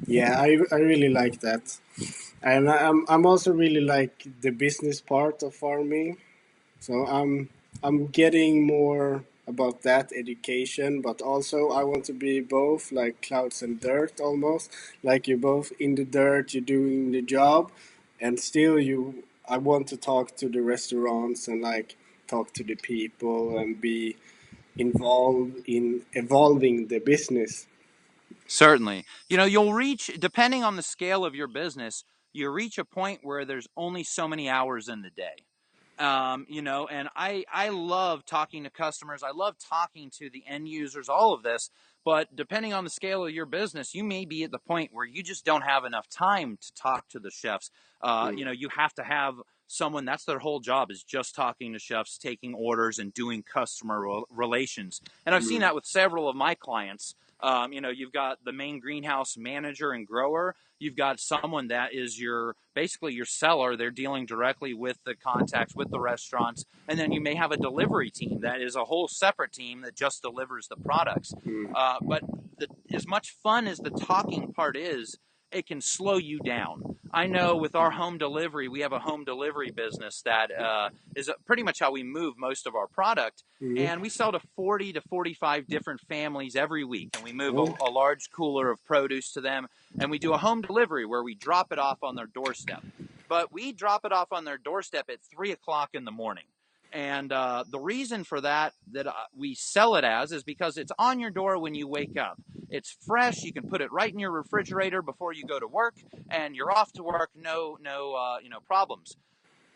Yeah, I really like that. And I'm also really like the business part of farming. So I'm getting more about that education, but also I want to be both like clouds and dirt almost. Like you're both in the dirt, you're doing the job, and still you I want to talk to the restaurants and like talk to the people and be involved in evolving the business. Certainly. You know, you'll reach, depending on the scale of your business, you reach a point where there's only so many hours in the day. You know, and I love talking to customers. I love talking to the end users, all of this. But depending on the scale of your business, you may be at the point where you just don't have enough time to talk to the chefs. Mm, You know, you have to have someone that's their whole job is just talking to chefs, taking orders, and doing customer relations. And I've seen mm, that with several of my clients. You know, you've got the main greenhouse manager and grower. You've got someone that is your basically your seller. They're dealing directly with the contacts with the restaurants, and then you may have a delivery team that is a whole separate team that just delivers the products. mm, But as much fun as the talking part is, it can slow you down. I know with our home delivery, we have a home delivery business that is pretty much how we move most of our product. mm. And we sell to 40 to 45 different families every week. And we move Oh, a large cooler of produce to them. And we do a home delivery where we drop it off on their doorstep. But we drop it off on their doorstep at 3 o'clock in the morning. And the reason for that we sell it as is because it's on your door when you wake up. It's fresh. You can put it right in your refrigerator before you go to work, and you're off to work. No, you know, problems.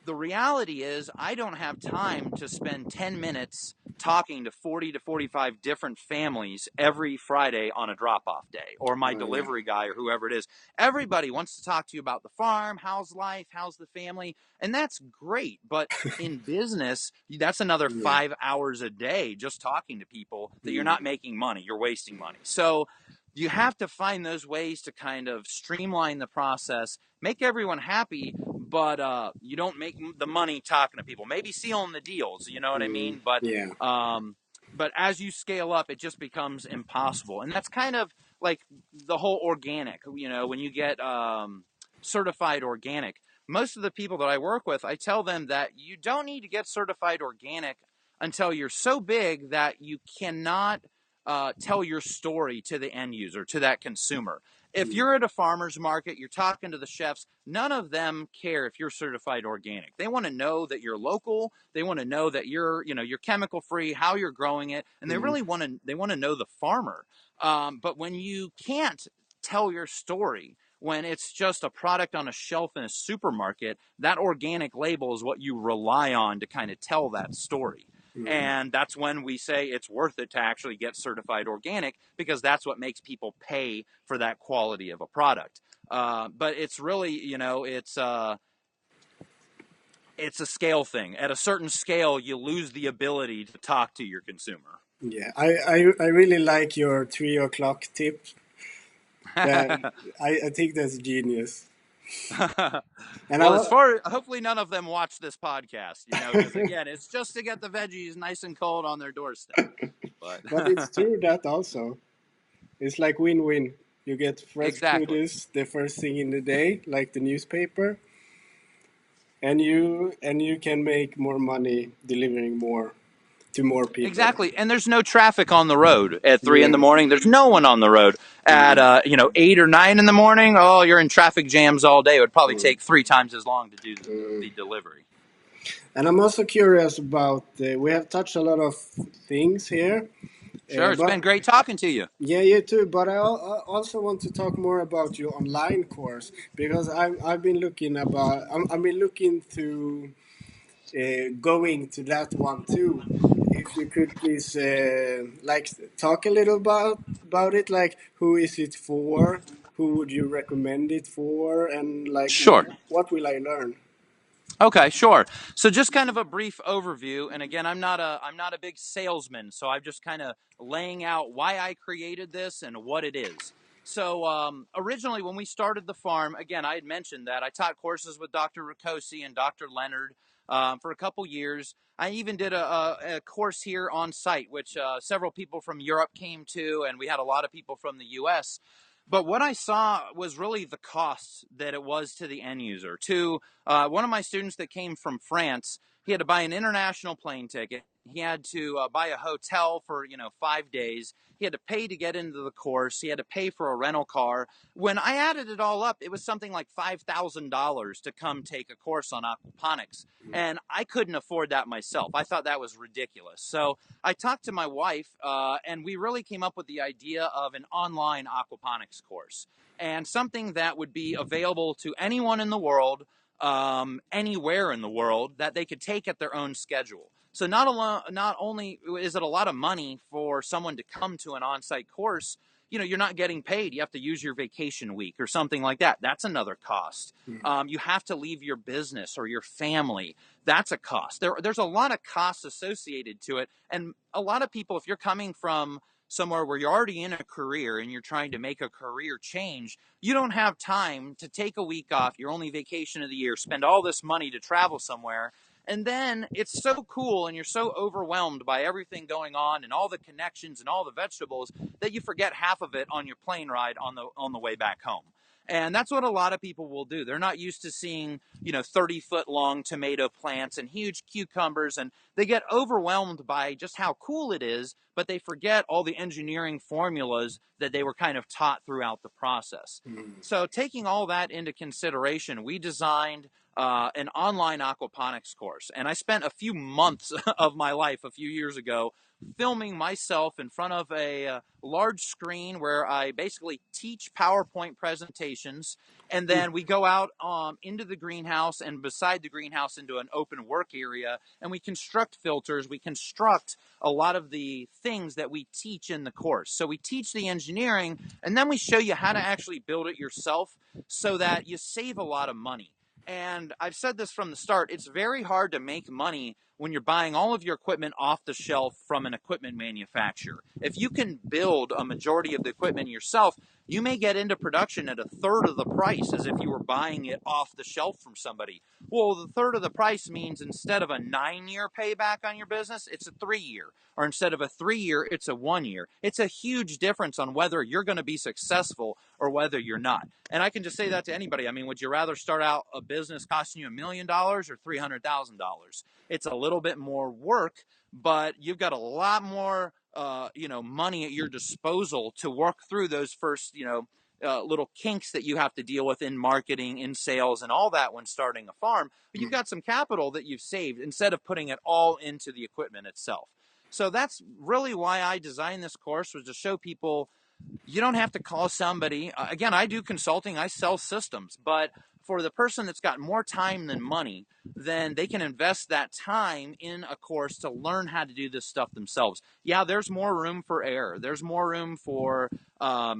The reality is I don't have time to spend 10 minutes talking to 40 to 45 different families every Friday on a drop-off day, or my yeah. delivery guy or whoever it is. Everybody wants to talk to you about the farm, how's life, how's the family, and that's great. But in business, that's another Yeah. 5 hours a day just talking to people that you're Mm, not making money, you're wasting money. So you have to find those ways to kind of streamline the process, make everyone happy, but you don't make the money talking to people. Maybe sealing the deals, you know what I mm, mean? But yeah. um, but as you scale up, it just becomes impossible, and that's kind of like the whole organic. You know, when you get certified organic, most of the people that I work with, I tell them that you don't need to get certified organic until you're so big that you cannot tell your story to the end user, to that consumer. If Mm, you're at a farmer's market, you're talking to the chefs, none of them care if you're certified organic. They want to know that you're local. They want to know that you're chemical free, how you're growing it, and mm, they want to know the farmer. But when you can't tell your story, when it's just a product on a shelf in a supermarket, that organic label is what you rely on to kind of tell that story. And that's when we say it's worth it to actually get certified organic, because that's what makes people pay for that quality of a product. But it's really, it's a scale thing. At a certain scale, you lose the ability to talk to your consumer. Yeah, I really like your 3 o'clock tip. That I think that's genius. And Well, I, as far hopefully none of them watch this podcast, because again, it's just to get the veggies nice and cold on their doorstep. But but it's true that also. It's like win-win. You get fresh exactly. produce the first thing in the day, like the newspaper, and you can make more money delivering more to more people. Exactly. And there's no traffic on the road at 3 in the Yeah. morning. There's no one on the road at, Mm, 8 or 9 in the morning. Oh, you're in traffic jams all day. It would probably mm, take 3 times as long to do mm. the delivery. And I'm also curious about. We have touched a lot of things here, Sure. It's been but great talking to you. yeah, you too. But I also want to talk more about your online course because I've been looking I've been looking to going to that one too. If you could please like talk a little about it, like who is it for, who would you recommend it for, and like Sure. what will I learn? Okay, sure. So just kind of a brief overview, and again, I'm not a big salesman, so I'm just kind of laying out why I created this and what it is. So originally, when we started the farm, again, I had mentioned that I taught courses with Dr. Ricosi and Dr. Leonard for a couple years. I even did a course here on site, which several people from Europe came to, and we had a lot of people from the U.S. But what I saw was really the cost that it was to the end user. To one of my students that came from France, he had to buy an international plane ticket. He had to buy a hotel for 5 days. He had to pay to get into the course. He had to pay for a rental car. When I added it all up, it was something like $5,000 to come take a course on aquaponics, and I couldn't afford that myself. I thought that was ridiculous. So I talked to my wife, and we really came up with the idea of an online aquaponics course, and something that would be available to anyone in the world, anywhere in the world, that they could take at their own schedule. So not only is it a lot of money for someone to come to an on-site course, you're not getting paid. You have to use your vacation week or something like that. That's another cost. You have to leave your business or your family. That's a cost. There's a lot of costs associated to it. And a lot of people, if you're coming from somewhere where you're already in a career and you're trying to make a career change, you don't have time to take a week off, your only vacation of the year, spend all this money to travel somewhere. And then it's so cool and you're so overwhelmed by everything going on and all the connections and all the vegetables that you forget half of it on your plane ride on the way back home. And that's what a lot of people will do. They're not used to seeing, 30-foot long tomato plants and huge cucumbers, and they get overwhelmed by just how cool it is, but they forget all the engineering formulas that they were kind of taught throughout the process. So, taking all that into consideration, we designed an online aquaponics course. And I spent a few months of my life a few years ago filming myself in front of a large screen where I basically teach PowerPoint presentations. And then we go out into the greenhouse and beside the greenhouse into an open work area, and we construct filters. We construct a lot of the things that we teach in the course. So we teach the engineering, and then we show you how to actually build it yourself so that you save a lot of money. And I've said this from the start, it's very hard to make money when you're buying all of your equipment off the shelf from an equipment manufacturer. If you can build a majority of the equipment yourself, you may get into production at a third of the price as if you were buying it off the shelf from somebody. Well, the third of the price means instead of a 9-year payback on your business, it's a 3-year. Or instead of a 3-year, it's a 1-year. It's a huge difference on whether you're going to be successful or whether you're not. And I can just say that to anybody. I mean, would you rather start out a business costing you $1 million or $300,000? It's a little bit more work, but you've got a lot more, money at your disposal to work through those first, little kinks that you have to deal with in marketing, in sales, and all that when starting a farm. But you've got some capital that you've saved instead of putting it all into the equipment itself. So that's really why I designed this course, was to show people You don't have to call somebody. Again, I do consulting, I sell systems, but for the person that's got more time than money, then they can invest that time in a course to learn how to do this stuff themselves. Yeah, there's more room for error. There's more room for, a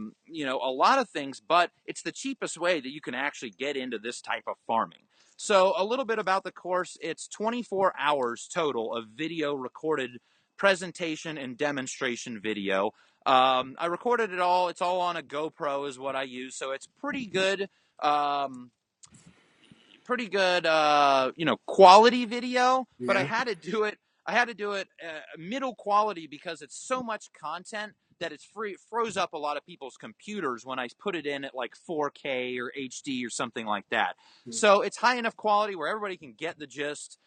lot of things, but it's the cheapest way that you can actually get into this type of farming. So, a little bit about the course. It's 24 hours total of video recorded presentation and demonstration video. I recorded it all. It's all on a GoPro is what I use, so it's pretty good. Um, quality video, but Yeah. I had to do it middle quality because it's so much content that it froze up a lot of people's computers when I put it in at like 4K or HD or something like that. So it's high enough quality where everybody can get the gist.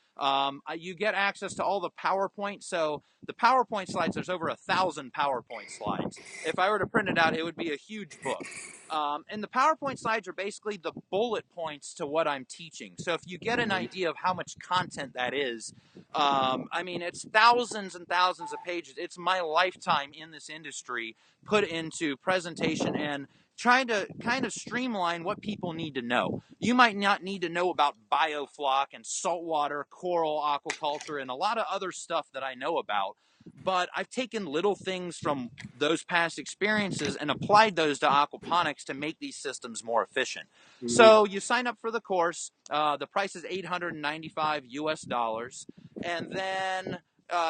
You get access to all the PowerPoint. So the PowerPoint slides, there's over 1,000 PowerPoint slides. If I were to print it out, it would be a huge book. And the PowerPoint slides are basically the bullet points to what I'm teaching. So if you get an idea of how much content that is, it's thousands and thousands of pages. It's my lifetime in this industry put into presentation and trying to kind of streamline what people need to know. You might not need to know about biofloc and saltwater, coral aquaculture, and a lot of other stuff that I know about. But I've taken little things from those past experiences and applied those to aquaponics to make these systems more efficient. So you sign up for the course. The price is $895 US, and then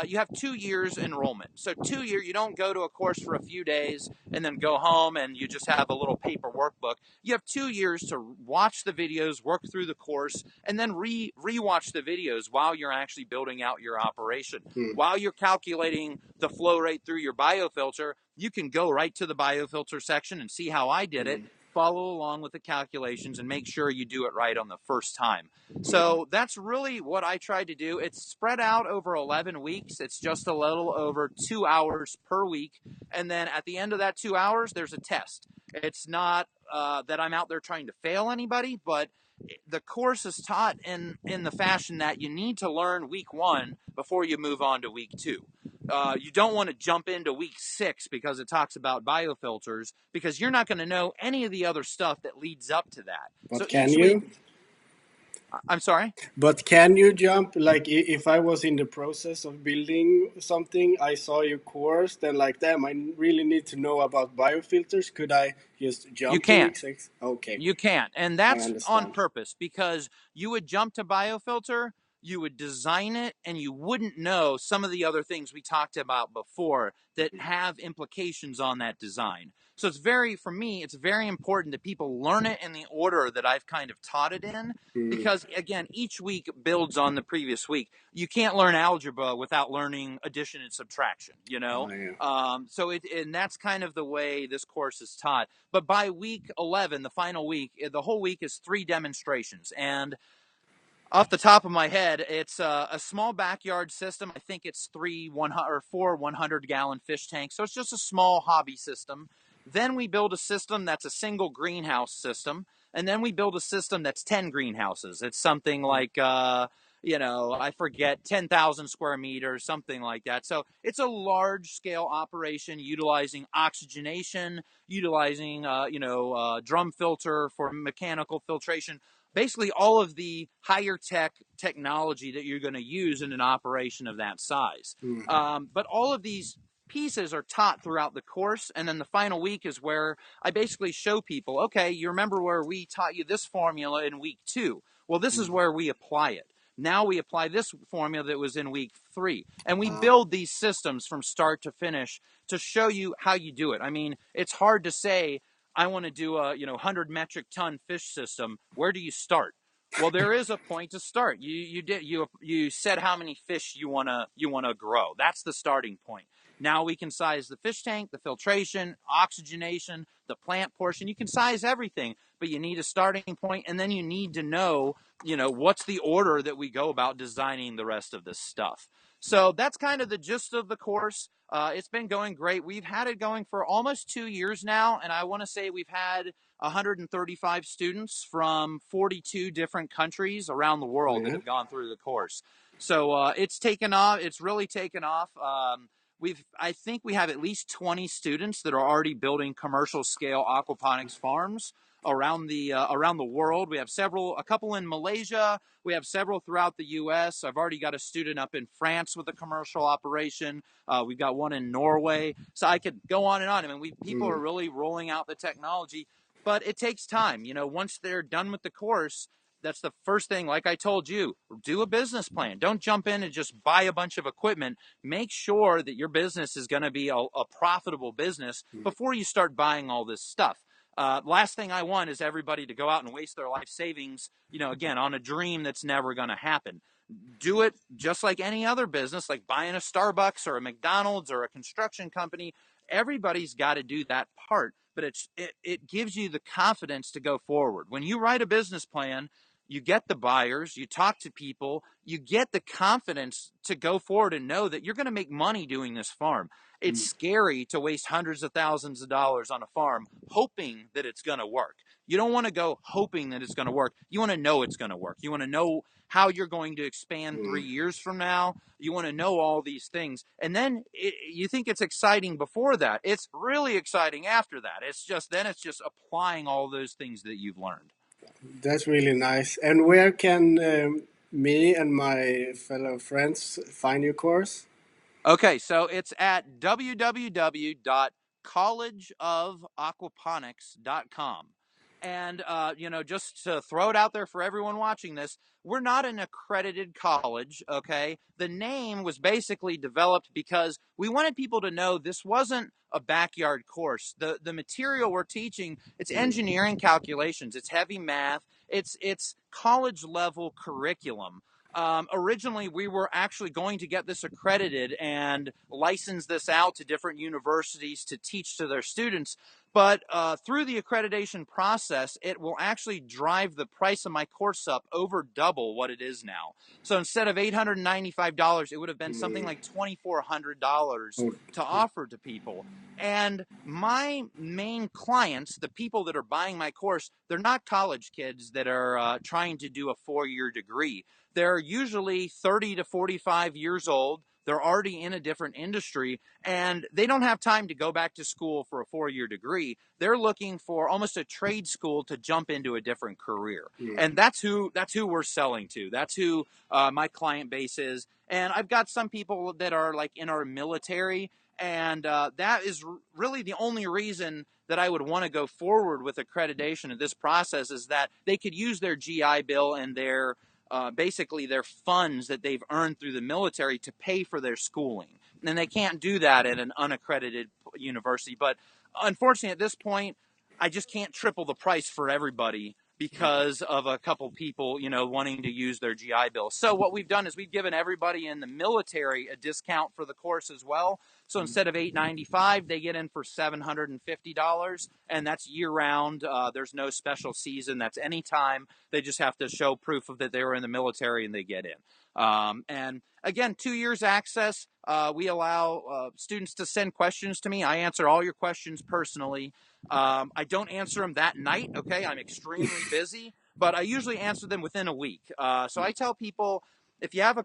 you have 2 years enrollment. So 2 year, you don't go to a course for a few days and then go home and you just have a little paper workbook. You have 2 years to watch the videos, work through the course, and then re-watch the videos while you're actually building out your operation. While you're calculating the flow rate through your biofilter, you can go right to the biofilter section and see how I did it, follow along with the calculations, and make sure you do it right on the first time. So that's really what I tried to do. It's spread out over 11 weeks. It's just a little over 2 hours per week. And then at the end of that 2 hours, there's a test. It's not that I'm out there trying to fail anybody, but the course is taught in the fashion that you need to learn week 1 before you move on to week 2. You don't want to jump into week 6 because it talks about biofilters, because you're not going to know any of the other stuff that leads up to that. So But can each week, you? I'm sorry. But can you jump, like, if I was in the process of building something, I saw your course, then like, damn, I really need to know about biofilters. Could I just You jump to week can't. 6? Okay, You can't. And I that's on understand. purpose, because you would jump to biofilter, you would design it, and you wouldn't know some of the other things we talked about before that have implications on that design. So for me, it's very important that people learn it in the order that I've kind of taught it in, because again, each week builds on the previous week. You can't learn algebra without learning addition and subtraction, you know? Oh yeah. And that's kind of the way this course is taught. But by week 11, the final week, the whole week is 3 demonstrations. And off the top of my head, it's a small backyard system. I think it's 4 100-gallon fish tanks. So it's just a small hobby system. Then we build a system that's a single greenhouse system. And then we build a system that's 10 greenhouses. It's something like, I forget, 10,000 square meters, something like that. So it's a large scale operation utilizing oxygenation, utilizing, drum filter for mechanical filtration, basically all of the higher technology that you're going to use in an operation of that size. But all of these pieces are taught throughout the course, and then the final week is where I basically show people, okay, you remember where we taught you this formula in week 2? Well, this is where we apply it. Now we apply this formula that was in week 3, and we build these systems from start to finish to show you how you do it. I mean, it's hard to say, I want to do a 100 metric ton fish system. Where do you start? Well, there is a point to start. You said how many fish you wanna grow. That's the starting point. Now we can size the fish tank, the filtration, oxygenation, the plant portion. You can size everything, but you need a starting point, and then you need to know, what's the order that we go about designing the rest of this stuff. So that's kind of the gist of the course. It's been going great. We've had it going for almost 2 years now, and I want to say we've had 135 students from 42 different countries around the Oh world that yeah. have gone through the course. So it's taken off. It's really taken off. I think we have at least 20 students that are already building commercial scale aquaponics farms around the world. We have a couple in Malaysia. We have several throughout the U.S. I've already got a student up in France with a commercial operation. We've got one in Norway. So I could go on and on. I mean, people are Mm. really rolling out the technology, but it takes time. Once they're done with the course, that's the first thing. Like I told you, do a business plan. Don't jump in and just buy a bunch of equipment. Make sure that your business is going to be a profitable business Mm. before you start buying all this stuff. Last thing I want is everybody to go out and waste their life savings, again, on a dream that's never going to happen. Do it just like any other business, like buying a Starbucks or a McDonald's or a construction company. Everybody's got to do that part, but it gives you the confidence to go forward. When you write a business plan, you get the buyers, you talk to people, you get the confidence to go forward and know that you're going to make money doing this farm. It's Mm. scary to waste hundreds of thousands of dollars on a farm hoping that it's going to work. You don't want to go hoping that it's going to work. You want to know it's going to work. You want to know how you're going to expand Mm. 3 years from now. You want to know all these things. And then you think it's exciting before that. It's really exciting after that. It's just applying all those things that you've learned. That's really nice. And where can me and my fellow friends find your course? Okay, so it's at www.collegeofaquaponics.com. And, just to throw it out there for everyone watching this, we're not an accredited college, okay? The name was basically developed because we wanted people to know this wasn't a backyard course. The material we're teaching, it's Mm. engineering calculations, it's heavy math, it's college level curriculum. Originally, we were actually going to get this accredited and license this out to different universities to teach to their students. But through the accreditation process, it will actually drive the price of my course up over double what it is now. So instead of $895, it would have been something Mm. like $2,400 Oh. to offer to people. And my main clients, the people that are buying my course, they're not college kids that are trying to do a 4-year degree. They're usually 30 to 45 years old. They're already in a different industry and they don't have time to go back to school for a 4-year degree. They're looking for almost a trade school to jump into a different career. Mm. And that's who we're selling to. That's who my client base is. And I've got some people that are like in our military, and that is really the only reason that I would want to go forward with accreditation in this process is that they could use their GI Bill and their basically their funds that they've earned through the military to pay for their schooling. And they can't do that at an unaccredited university. But unfortunately, at this point, I just can't triple the price for everybody because of a couple people, wanting to use their GI Bill. So what we've done is we've given everybody in the military a discount for the course as well. So instead of $895, they get in for $750, and that's year round. There's no special season. That's anytime. They just have to show proof of that they were in the military and they get in. And again, 2 years access. We allow students to send questions to me. I answer all your questions personally. I don't answer them that night. Okay, I'm extremely busy, but I usually answer them within a week. So I tell people, if you have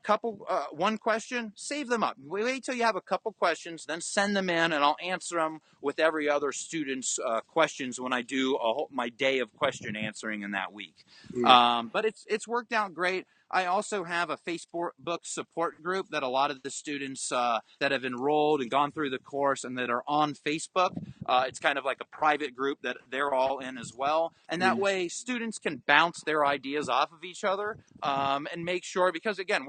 one question, save them up. Wait till you have a couple questions, then send them in, and I'll answer them with every other student's questions when I do my day of question answering in that week. Mm. But it's worked out great. I also have a Facebook support group that a lot of the students that have enrolled and gone through the course and that are on Facebook. It's kind of like a private group that they're all in as well. And that Mm. way students can bounce their ideas off of each other and make sure, because again,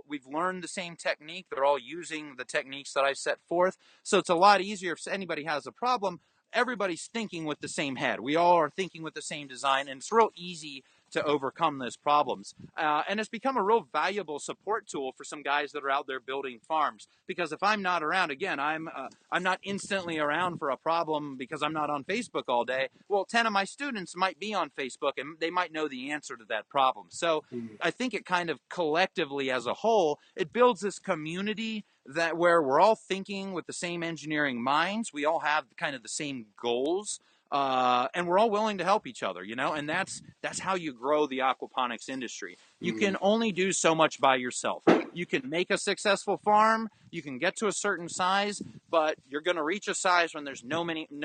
we've learned the same technique. They're all using the techniques that I set forth. So it's a lot easier if anybody has a problem. Everybody's thinking with the same head. We all are thinking with the same design, and it's real easy to overcome those problems. And it's become a real valuable support tool for some guys that are out there building farms. Because if I'm not around, again, I'm not instantly around for a problem because I'm not on Facebook all day. Well, 10 of my students might be on Facebook and they might know the answer to that problem. So Mm. I think it kind of collectively as a whole, it builds this community that where we're all thinking with the same engineering minds. We all have kind of the same goals. and we're all willing to help each other, and that's how you grow the aquaponics industry. You Mm. can only do so much by yourself. You can make a successful farm, you can get to a certain size, but you're going to reach a size when there's no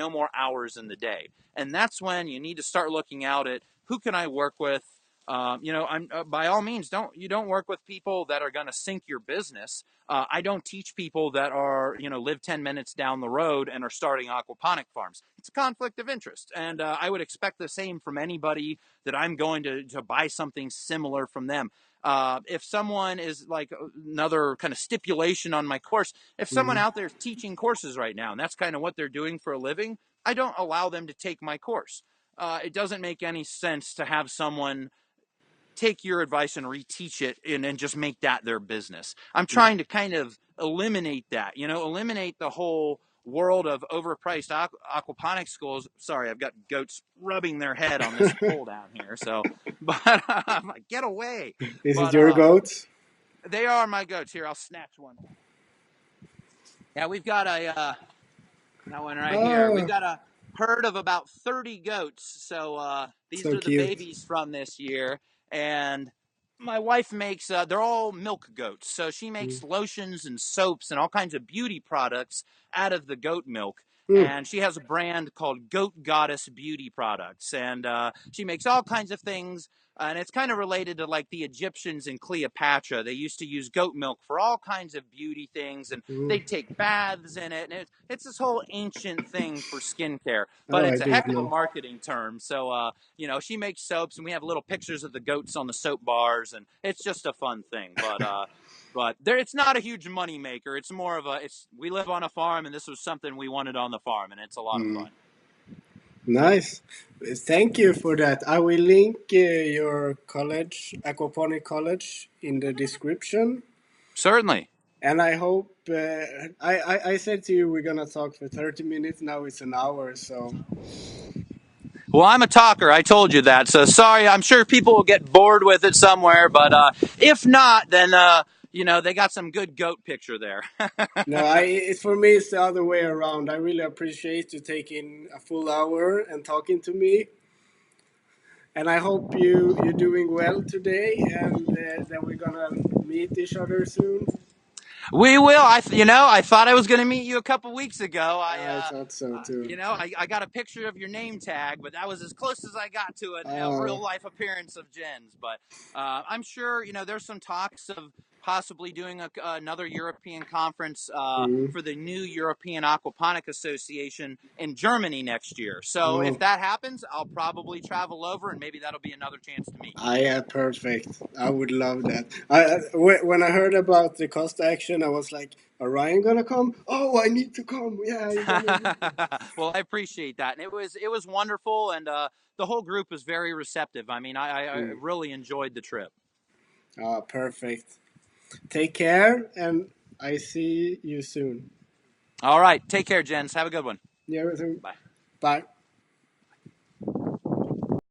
more hours in the day, and that's when you need to start looking out at who can I work with. I'm by all means, don't work with people that are going to sink your business. I don't teach people that are, live 10 minutes down the road and are starting aquaponic farms. It's a conflict of interest. And I would expect the same from anybody that I'm going to buy something similar from them. If someone is like another kind of stipulation on my course, if someone Mm. out there is teaching courses right now and that's kind of what they're doing for a living, I don't allow them to take my course. It doesn't make any sense to have someone take your advice and reteach it and just make that their business. I'm trying to kind of eliminate that, eliminate the whole world of overpriced aquaponics schools. Sorry, I've got goats rubbing their head on this pole down here. So, but I'm like, get away. Is it But your goats? they are my goats. Here, I'll snatch one. Yeah, we've got that one right here. We've Oh, got a herd of about 30 goats. So these so are the cute. babies from this year. And my wife makes, they're all milk goats. So she Mm. makes lotions and soaps and all kinds of beauty products out of the goat milk. Mm. And she has a brand called Goat Goddess Beauty Products. And she makes all kinds of things. And it's kind of related to like the Egyptians and Cleopatra. They used to use goat milk for all kinds of beauty things. And Mm. they'd take baths in it, and it's this whole ancient thing for skincare, but Oh, I it's a didn't heck of a know. marketing term. So, she makes soaps, and we have little pictures of the goats on the soap bars, and it's just a fun thing. But there, it's not a huge money maker. It's more of it's we live on a farm, and this was something we wanted on the farm, and it's a lot of Mm. fun. Nice. Thank you for that. I will link your college, Aquaponic College, in the description. Certainly. And I hope I said to you we're gonna talk for 30 minutes. Now it's an hour, so Well, I'm a talker. I told you that. So sorry. I'm sure people will get bored with it somewhere, but if not, then they got some good goat picture there. no. I it's for me. It's the other way around. I really appreciate you taking a full hour and talking to me. And I hope you're doing well today, and that we're gonna meet each other soon. We will. I thought I was going to meet you a couple weeks ago. I thought so too. I got a picture of your name tag, but that was as close as I got to a Uh, real life appearance of Jen's. But I'm sure there's some talks of possibly doing another European conference mm, for the new European Aquaponic Association in Germany next year. So if oh, that happens, I'll probably travel over, and maybe that'll be another chance to meet you. I perfect. I would love that. When I heard about the cost action, I was like, "Are Ryan gonna come? Oh, I need to come. Yeah, you're gonna meet me." Well, I appreciate that, and it was wonderful, and the whole group was very receptive. I mean, I Mm. really enjoyed the trip. Perfect. Take care, and I see you soon. All right, take care, Jens. Have a good one. Yeah, Bye. bye.